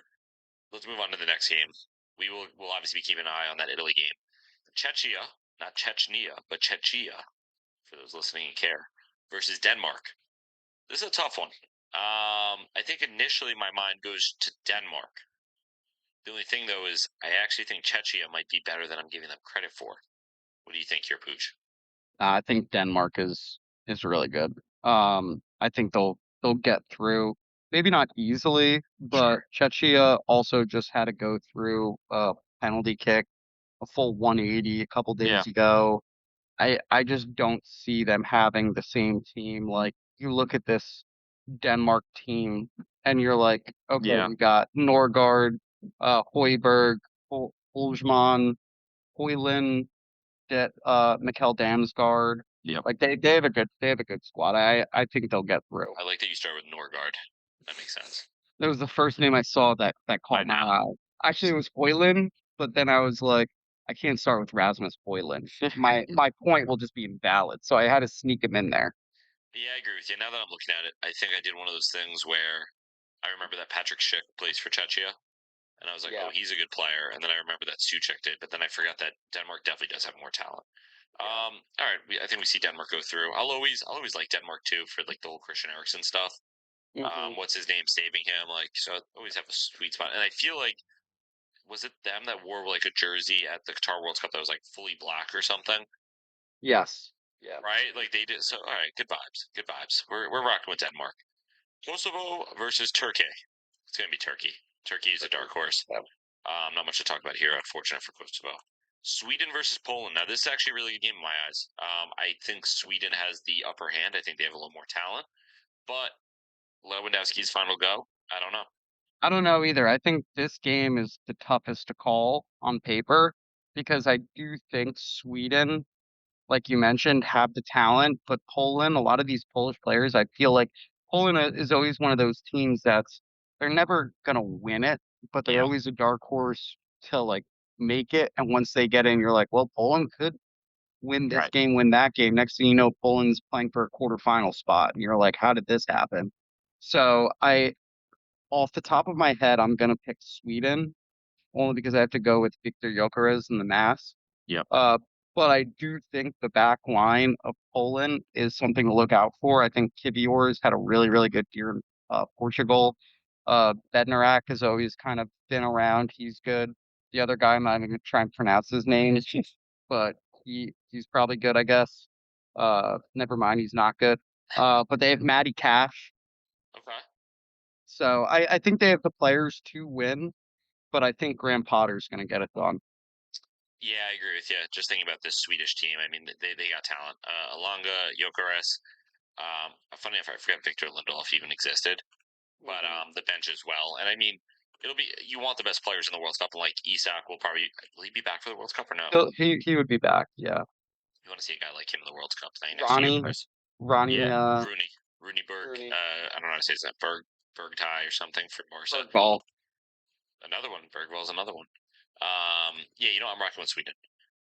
Let's move on to the next game. We'll obviously be keeping an eye on that Italy game. Czechia, not Chechnya, but Czechia, for those listening and care, versus Denmark. This is a tough one. I think initially my mind goes to Denmark. The only thing, though, is I actually think Czechia might be better than I'm giving them credit for. What do you think here, Pooch? I think Denmark is really good. I think they'll get through. Maybe not easily, but Czechia also just had to go through a penalty kick, a full 180 a couple days ago. I just don't see them having the same team. Like you look at this Denmark team and you're like, okay, we got Norgard, Højbjerg, Holzmann, Højlund, Mikkel Damsgaard. Like they have a good squad. I think they'll get through. I like that you start with Norgard. That makes sense. That was the first name I saw that caught my eye. Actually, it was Højlund, but then I was like, I can't start with Rasmus Højlund. My point will just be invalid, so I had to sneak him in there. Yeah, I agree with you. Now that I'm looking at it, I think I did one of those things where I remember that Patrick Schick plays for Czechia, and I was like, oh, he's a good player. And then I remember that Suchek did, but then I forgot that Denmark definitely does have more talent. All right, I think we see Denmark go through. I'll always like Denmark too for like the whole Christian Eriksen stuff. What's his name saving him? Like, so I always have a sweet spot. And I feel like, was it them that wore like a jersey at the Qatar World Cup that was like fully black or something? Yes. Yeah. Right? Like they did. So, all right, good vibes. Good vibes. We're rocking with Denmark. Kosovo versus Turkey. It's going to be Turkey. Turkey is a dark horse. Not much to talk about here, unfortunate for Kosovo. Sweden versus Poland. Now, this is actually a really good game in my eyes. I think Sweden has the upper hand. I think they have a little more talent. But Lewandowski's final go? I don't know. I don't know either. I think this game is the toughest to call on paper because I do think Sweden, like you mentioned, have the talent, but Poland, a lot of these Polish players, I feel like Poland is always one of those teams they're never gonna win it, but they're always a dark horse to like make it. And once they get in, you're like, well, Poland could win this game, win that game. Next thing you know, Poland's playing for a quarterfinal spot, and you're like, how did this happen? So off the top of my head, I'm gonna pick Sweden only because I have to go with Victor Gyökeres in the mass. But I do think the back line of Poland is something to look out for. I think Kivior's had a really, really good year in Portugal. Bednarak has always kind of been around. He's good. The other guy, I'm not even going to try and pronounce his name, but he's probably good, I guess. Never mind, he's not good. But they have Matty Cash. Okay. So I think they have the players to win, but I think Graham Potter's going to get it done. Yeah, I agree with you. Just thinking about this Swedish team, I mean, they got talent. Alanga, Gyökeres. Funny enough, I forgot Victor Lindelof even existed, but the bench as well. And I mean, you want the best players in the World Cup, and like Isak will he be back for the World Cup or no? He would be back, yeah. You want to see a guy like him in the World Cup playing next year? Rooney Berg. I don't know how to say that. Bergtai or something for Barca. Bergvall. Another one. Bergvall's another one. I'm rocking with Sweden.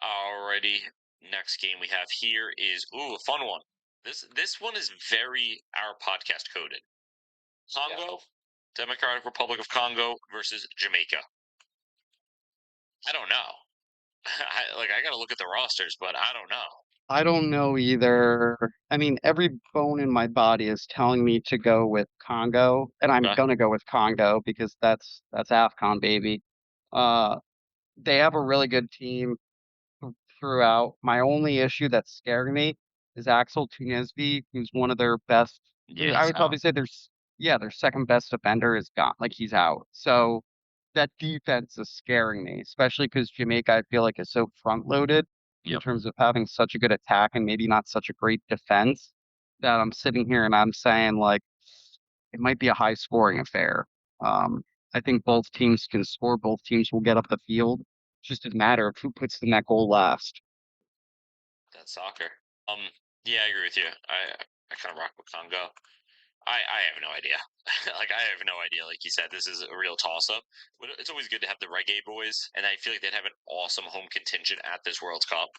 Alrighty, next game we have here is a fun one. This one is very our podcast coded. Congo, Democratic Republic of Congo versus Jamaica. I don't know. I got to look at the rosters, but I don't know. I don't know either. I mean, every bone in my body is telling me to go with Congo, and I'm gonna go with Congo because that's AFCON, baby. They have a really good team throughout. My only issue that's scaring me is Axel Tunesby, who's one of their best. I would probably say their second best defender is gone. Like he's out. So that defense is scaring me, especially because Jamaica, I feel like, is so front loaded in terms of having such a good attack and maybe not such a great defense that I'm sitting here and I'm saying like it might be a high scoring affair. I think both teams can score. Both teams will get up the field. It's just a matter of who puts in that goal last. That's soccer. Yeah, I agree with you. I kind of rock with Congo. I have no idea. Like, I have no idea. Like you said, this is a real toss-up. But it's always good to have the reggae boys, and I feel like they'd have an awesome home contingent at this World Cup.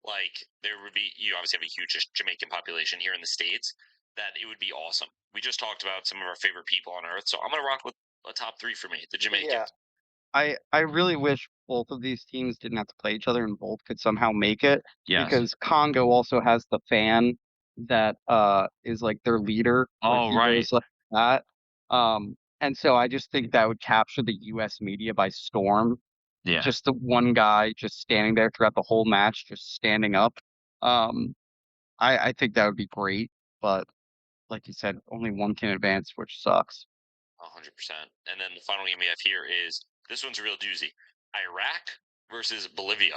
Like, there would be, you obviously have a huge Jamaican population here in the States, that it would be awesome. We just talked about some of our favorite people on Earth, so I'm going to rock with a top 3 for me, the Jamaicans. Yeah. I really wish both of these teams didn't have to play each other and both could somehow make it. Yes. Because Congo also has the fan that is like their leader. Oh, right. Like that. And so I just think that would capture the US media by storm. Yeah. Just the one guy just standing there throughout the whole match, just standing up. I think that would be great, but like you said, only one can advance, which sucks. 100%. And then the final game we have here is, this one's a real doozy. Iraq versus Bolivia.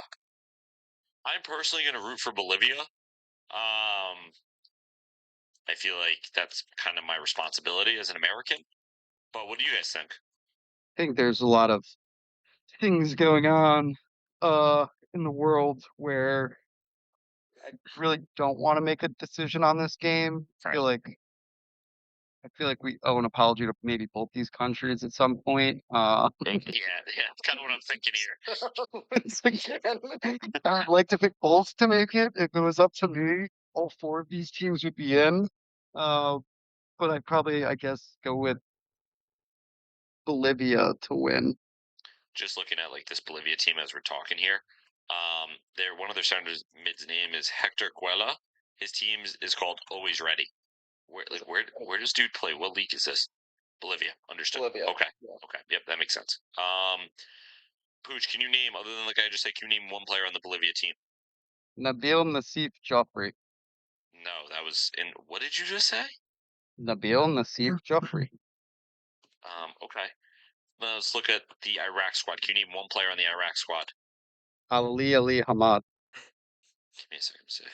I'm personally going to root for Bolivia. I feel like that's kind of my responsibility as an American. But what do you guys think? I think there's a lot of things going on in the world where I really don't want to make a decision on this game. I feel like we owe an apology to maybe both these countries at some point. Yeah, that's kind of what I'm thinking here. Once again, I would like to pick both to make it. If it was up to me, all 4 of these teams would be in. But I'd probably, I guess, go with Bolivia to win. Just looking at like this Bolivia team as we're talking here, one of their centers mid's name is Hector Cuella. His team is called Always Ready. Where does dude play? What league is this? Bolivia. Understood. Bolivia. Okay. Yeah. Okay. Yep, that makes sense. Pucc, can you name, other than the guy I just said, can you name one player on the Bolivia team? Nabil Nassif Joffrey. No, that was in. What did you just say? Nabil Nassif Joffrey. Okay. Let's look at the Iraq squad. Can you name one player on the Iraq squad? Ali Hamad. Give me a second to say.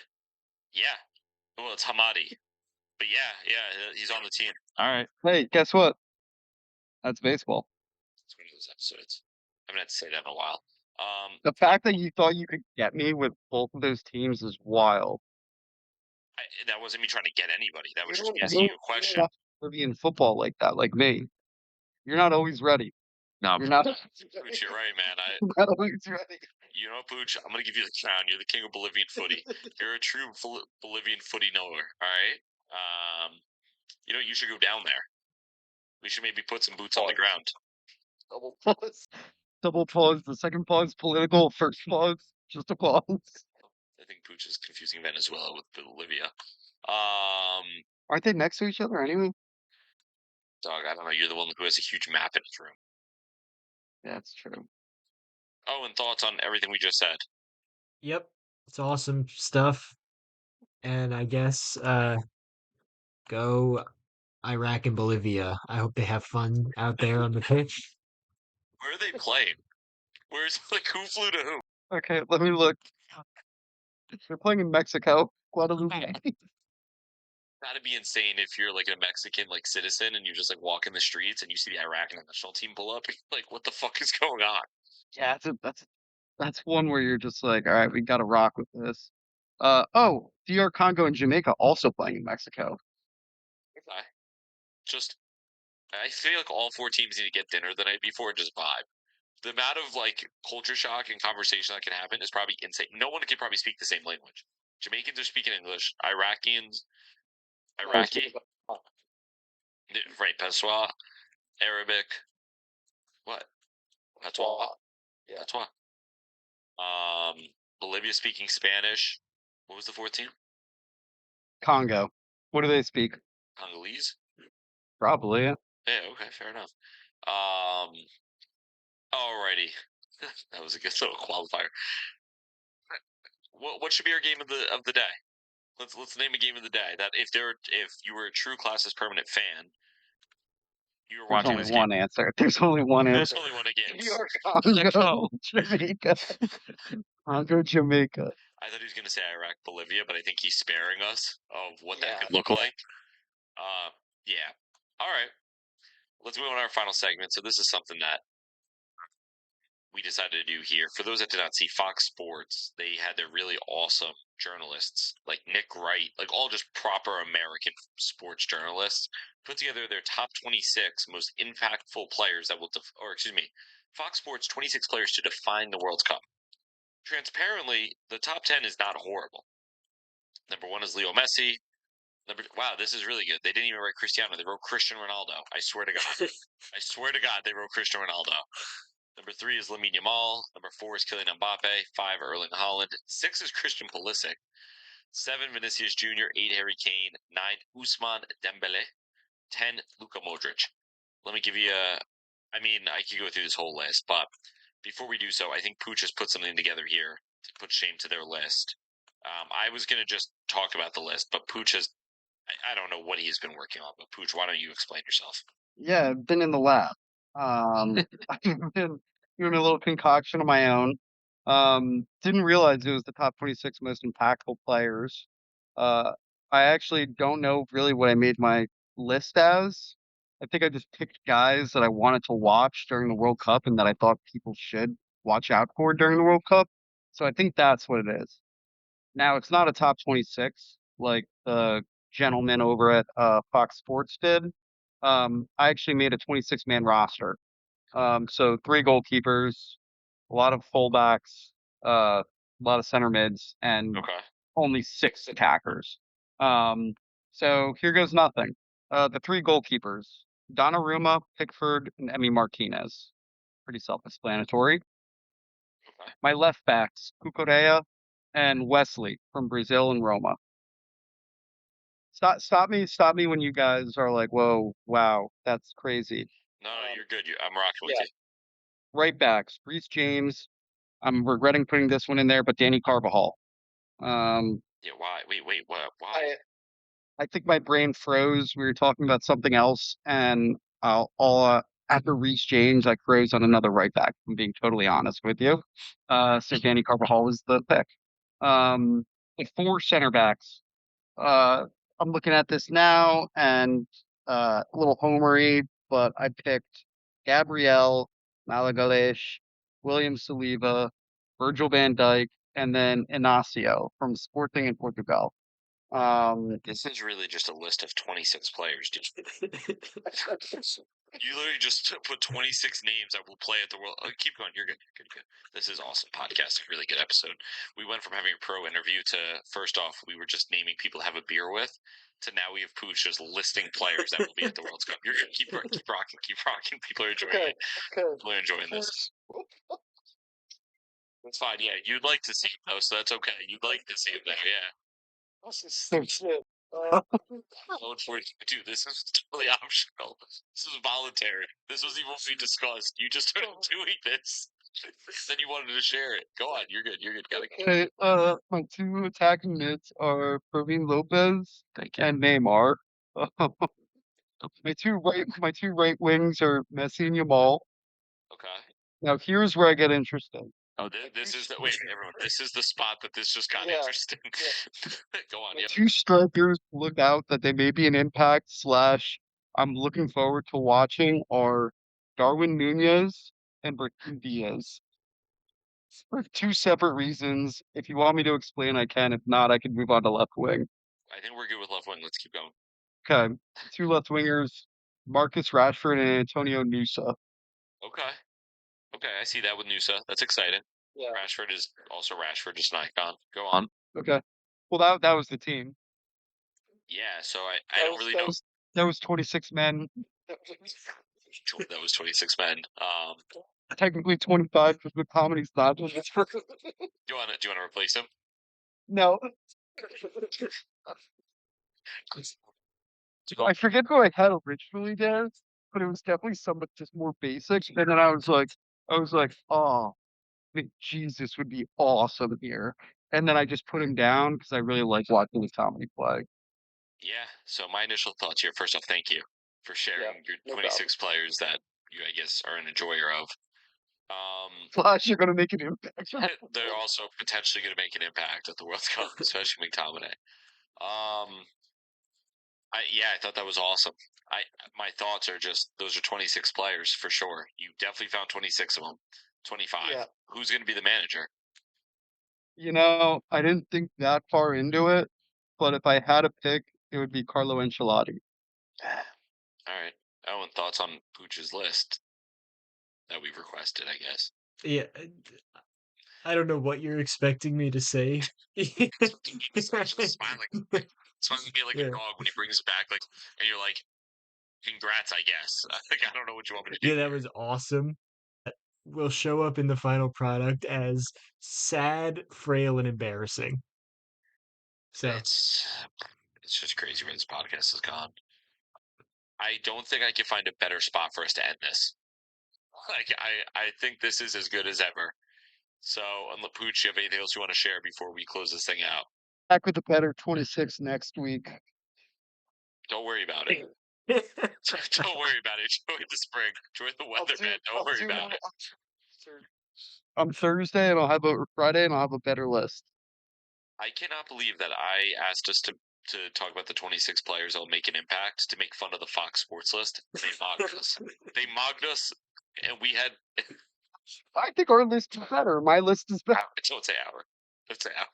Yeah. Well, it's Hamadi. But yeah, he's on the team. All right. Hey, guess what? That's baseball. It's one of those episodes. I haven't had to say that in a while. The fact that you thought you could get me with both of those teams is wild. That wasn't me trying to get anybody. That was just me asking you a question. You're not be in football like that, like me. You're not always ready. No, you're not. Pucc, you're right, man. You're not always ready. You know, Pucc, I'm gonna give you the crown. You're the king of Bolivian footy. You're a true Bolivian footy knower. All right. You know, you should go down there. We should maybe put some boots on the ground. Double pause. Double pause. The second pause political. First pause just a pause. I think Pucc is confusing Venezuela with Bolivia. Aren't they next to each other anyway? Dog, I don't know. You're the one who has a huge map in his room. That's true. Oh, and thoughts on everything we just said? Yep, it's awesome stuff. And I guess go Iraq and Bolivia. I hope they have fun out there on the pitch. Where are they playing? Where's like who flew to who? Okay, let me look. They're playing in Mexico, Guadalupe. That'd be insane if you're like a Mexican like citizen and you just like walk in the streets and you see the Iraqi national team pull up. Like, what the fuck is going on? Yeah, that's one where you're just like, all right, we got to rock with this. DR Congo and Jamaica also playing in Mexico. Okay. Just, I feel like all 4 teams need to get dinner the night before and just vibe. The amount of like culture shock and conversation that can happen is probably insane. No one can probably speak the same language. Jamaicans are speaking English. Iraqi, right? Patois, Arabic. What? Patois. Yeah. Patois. Bolivia speaking Spanish. What was the 4th team? Congo. What do they speak? Congolese. Probably. Yeah. Yeah. Okay. Fair enough. Alrighty. That was a good little qualifier. What should be our game of the day? Let's name a game of the day. That if you were a true Classes Permanent fan, you were watching this game. There's only one answer. There's only one answer. There's only one game. New York, Congo, Jamaica. Congo, Jamaica. I thought he was going to say Iraq, Bolivia, but I think he's sparing us of what that could look like. Yeah. All right. let's move on to our final segment. So this is something that we decided to do here. For those that did not see Fox Sports, they had their really awesome journalists like Nick Wright, like all just proper American sports journalists, put together their top 26 most impactful players that will, Fox Sports 26 players to define the World Cup. Transparently, the top 10 is not horrible. Number 1 is Leo Messi. Wow, this is really good. They didn't even write Cristiano. They wrote Cristiano Ronaldo. I swear to God. I swear to God, they wrote Cristiano Ronaldo. Number 3 is Lamine Yamal. Number 4 is Kylian Mbappe. 5, Erling Haaland. 6 is Christian Pulisic. 7, Vinicius Jr. 8, Harry Kane. 9, Ousmane Dembele. 10, Luka Modric. Let me give you I could go through this whole list, but before we do so, I think Pucc has put something together here to put shame to their list. I was going to just talk about the list, but Pucc has, I don't know what he's been working on, but Pucc, why don't you explain yourself? Yeah, I've been in the lab. I've been doing a little concoction of my own. Didn't realize it was the top 26 most impactful players. I actually don't know really what I made my list as. I think I just picked guys that I wanted to watch during the World Cup and that I thought people should watch out for during the World Cup. So I think that's what it is. Now, it's not a top 26 like the gentleman over at Fox Sports did. I actually made a 26-man roster. So 3 goalkeepers, a lot of fullbacks, a lot of center mids, and only 6 attackers. So here goes nothing. The 3 goalkeepers, Donnarumma, Pickford, and Emi Martinez. Pretty self-explanatory. My left backs, Cucurella and Wesley from Brazil and Roma. Stop me when you guys are like, whoa, wow, that's crazy. No, you're good. I'm rocking with you. Right backs, Reece James. I'm regretting putting this one in there, but Danny Carvajal. Yeah, why? Wait, what? Why? I think my brain froze. We were talking about something else, and after Reece James, I froze on another right back. If I'm being totally honest with you. So Danny Carvajal was the pick. The 4 center backs. I'm looking at this now, and a little homery, but I picked Gabriel, Malagalish, William Saliba, Virgil van Dijk, and then Inacio from Sporting in Portugal. This is really just a list of 26 players, dude. You literally just put 26 names that will play at the World. Keep going. You're good. Good. This is awesome podcasting. Really good episode. We went from having a pro interview to, first off, we were just naming people to have a beer with, to now we have Pucc just listing players that will be at the World Cup. You're good. Keep rocking. People are enjoying it. People are enjoying this. That's fine. Yeah, you'd like to see him though, so that's okay. You'd like to see him there. Yeah. Dude, this is totally optional. This is voluntary. This was even what we discussed. You just started doing this. Then you wanted to share it. Go on. You're good. Okay, my 2 attacking mids are Fermin Lopez and Neymar. my two right wings are Messi and Yamal. Okay. Now here's where I get interesting. Oh, this is everyone. This is the spot that this just got interesting. Go on. Yeah. 2 strikers look out that they may be an impact / I'm looking forward to watching are Darwin Nunez and Brahim Diaz. For 2 separate reasons. If you want me to explain, I can. If not, I can move on to left wing. I think we're good with left wing. Let's keep going. Okay. 2 left wingers, Marcus Rashford and Antonio Nusa. Okay, I see that with Nusa. That's exciting. Yeah. Rashford is also Rashford, just an icon. Go on. Okay. Well, that was the team. Yeah, so I don't really know. That was 26 men. That was 26 men. Technically 25 because the comedy's not. Do you want to replace him? No. I forget who I had originally, Des, but it was definitely somebody just more basic. And then I was like, oh, Jesus would be awesome here. And then I just put him down because I really like watching the comedy play. Yeah. So my initial thoughts here. First off, thank you for sharing your 26 players that you, I guess, are an enjoyer of. Plus, you're going to make an impact. They're also potentially going to make an impact at the World Cup, especially McTominay. I thought that was awesome. My thoughts are just those are 26 players for sure. You definitely found 26 of them. 25. Yeah. Who's going to be the manager? I didn't think that far into it, but if I had a pick, it would be Carlo Ancelotti. All right. Owen, thoughts on Pucc's list that we've requested, I guess. Yeah, I don't know what you're expecting me to say. Smiling. Smiling like a dog when he brings it back, and you're like, congrats, I guess. I don't know what you want me to do. Yeah, that was awesome. Will show up in the final product as sad, frail, and embarrassing. So it's just crazy where this podcast has gone. I don't think I can find a better spot for us to end this. I think this is as good as ever. So, Pucc, you have anything else you want to share before we close this thing out? Back with a better 26 next week. Don't worry about it. Don't worry about it. Enjoy the spring. Enjoy the weather, man. Don't worry about it. On Thursday, and I'll have a Friday, and I'll have a better list. I cannot believe that I asked us to talk about the 26 players that will make an impact to make fun of the Fox Sports list. They mocked us. They mocked us, and we had. I think our list is better. My list is better. Don't say our. Don't say our.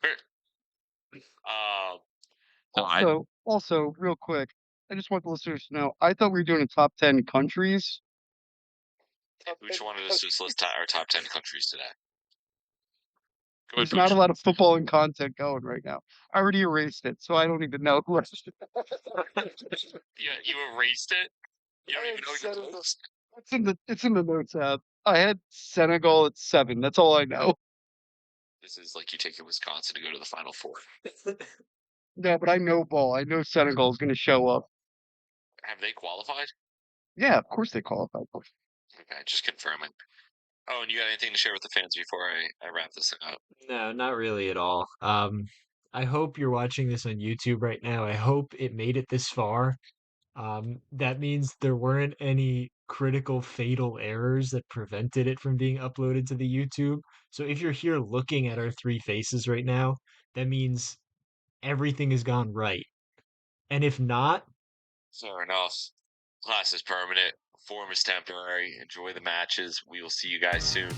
Also, real quick, I just want the listeners to know, I thought we were doing a top 10 countries. Pucc wanted us to just list our top 10 countries today. There's not a lot of football and content going right now. I already erased it, so I don't even know. You erased it? You don't even know your notes? It's in the notes app. I had Senegal at 7. That's all I know. This is like you taking Wisconsin to go to the Final Four. No, but I know ball. I know Senegal is going to show up. Have they qualified? Yeah, of course they qualified. Okay, just confirming. Oh, and you got anything to share with the fans before I wrap this up? no, not really at all. I hope you're watching this on YouTube right now. I hope it made it this far. That means there weren't any critical fatal errors that prevented it from being uploaded to the YouTube. So if you're here looking at our three faces right now, that means everything has gone right. And if not, fair enough. Class is permanent. Form is temporary. Enjoy the matches. We will see you guys soon.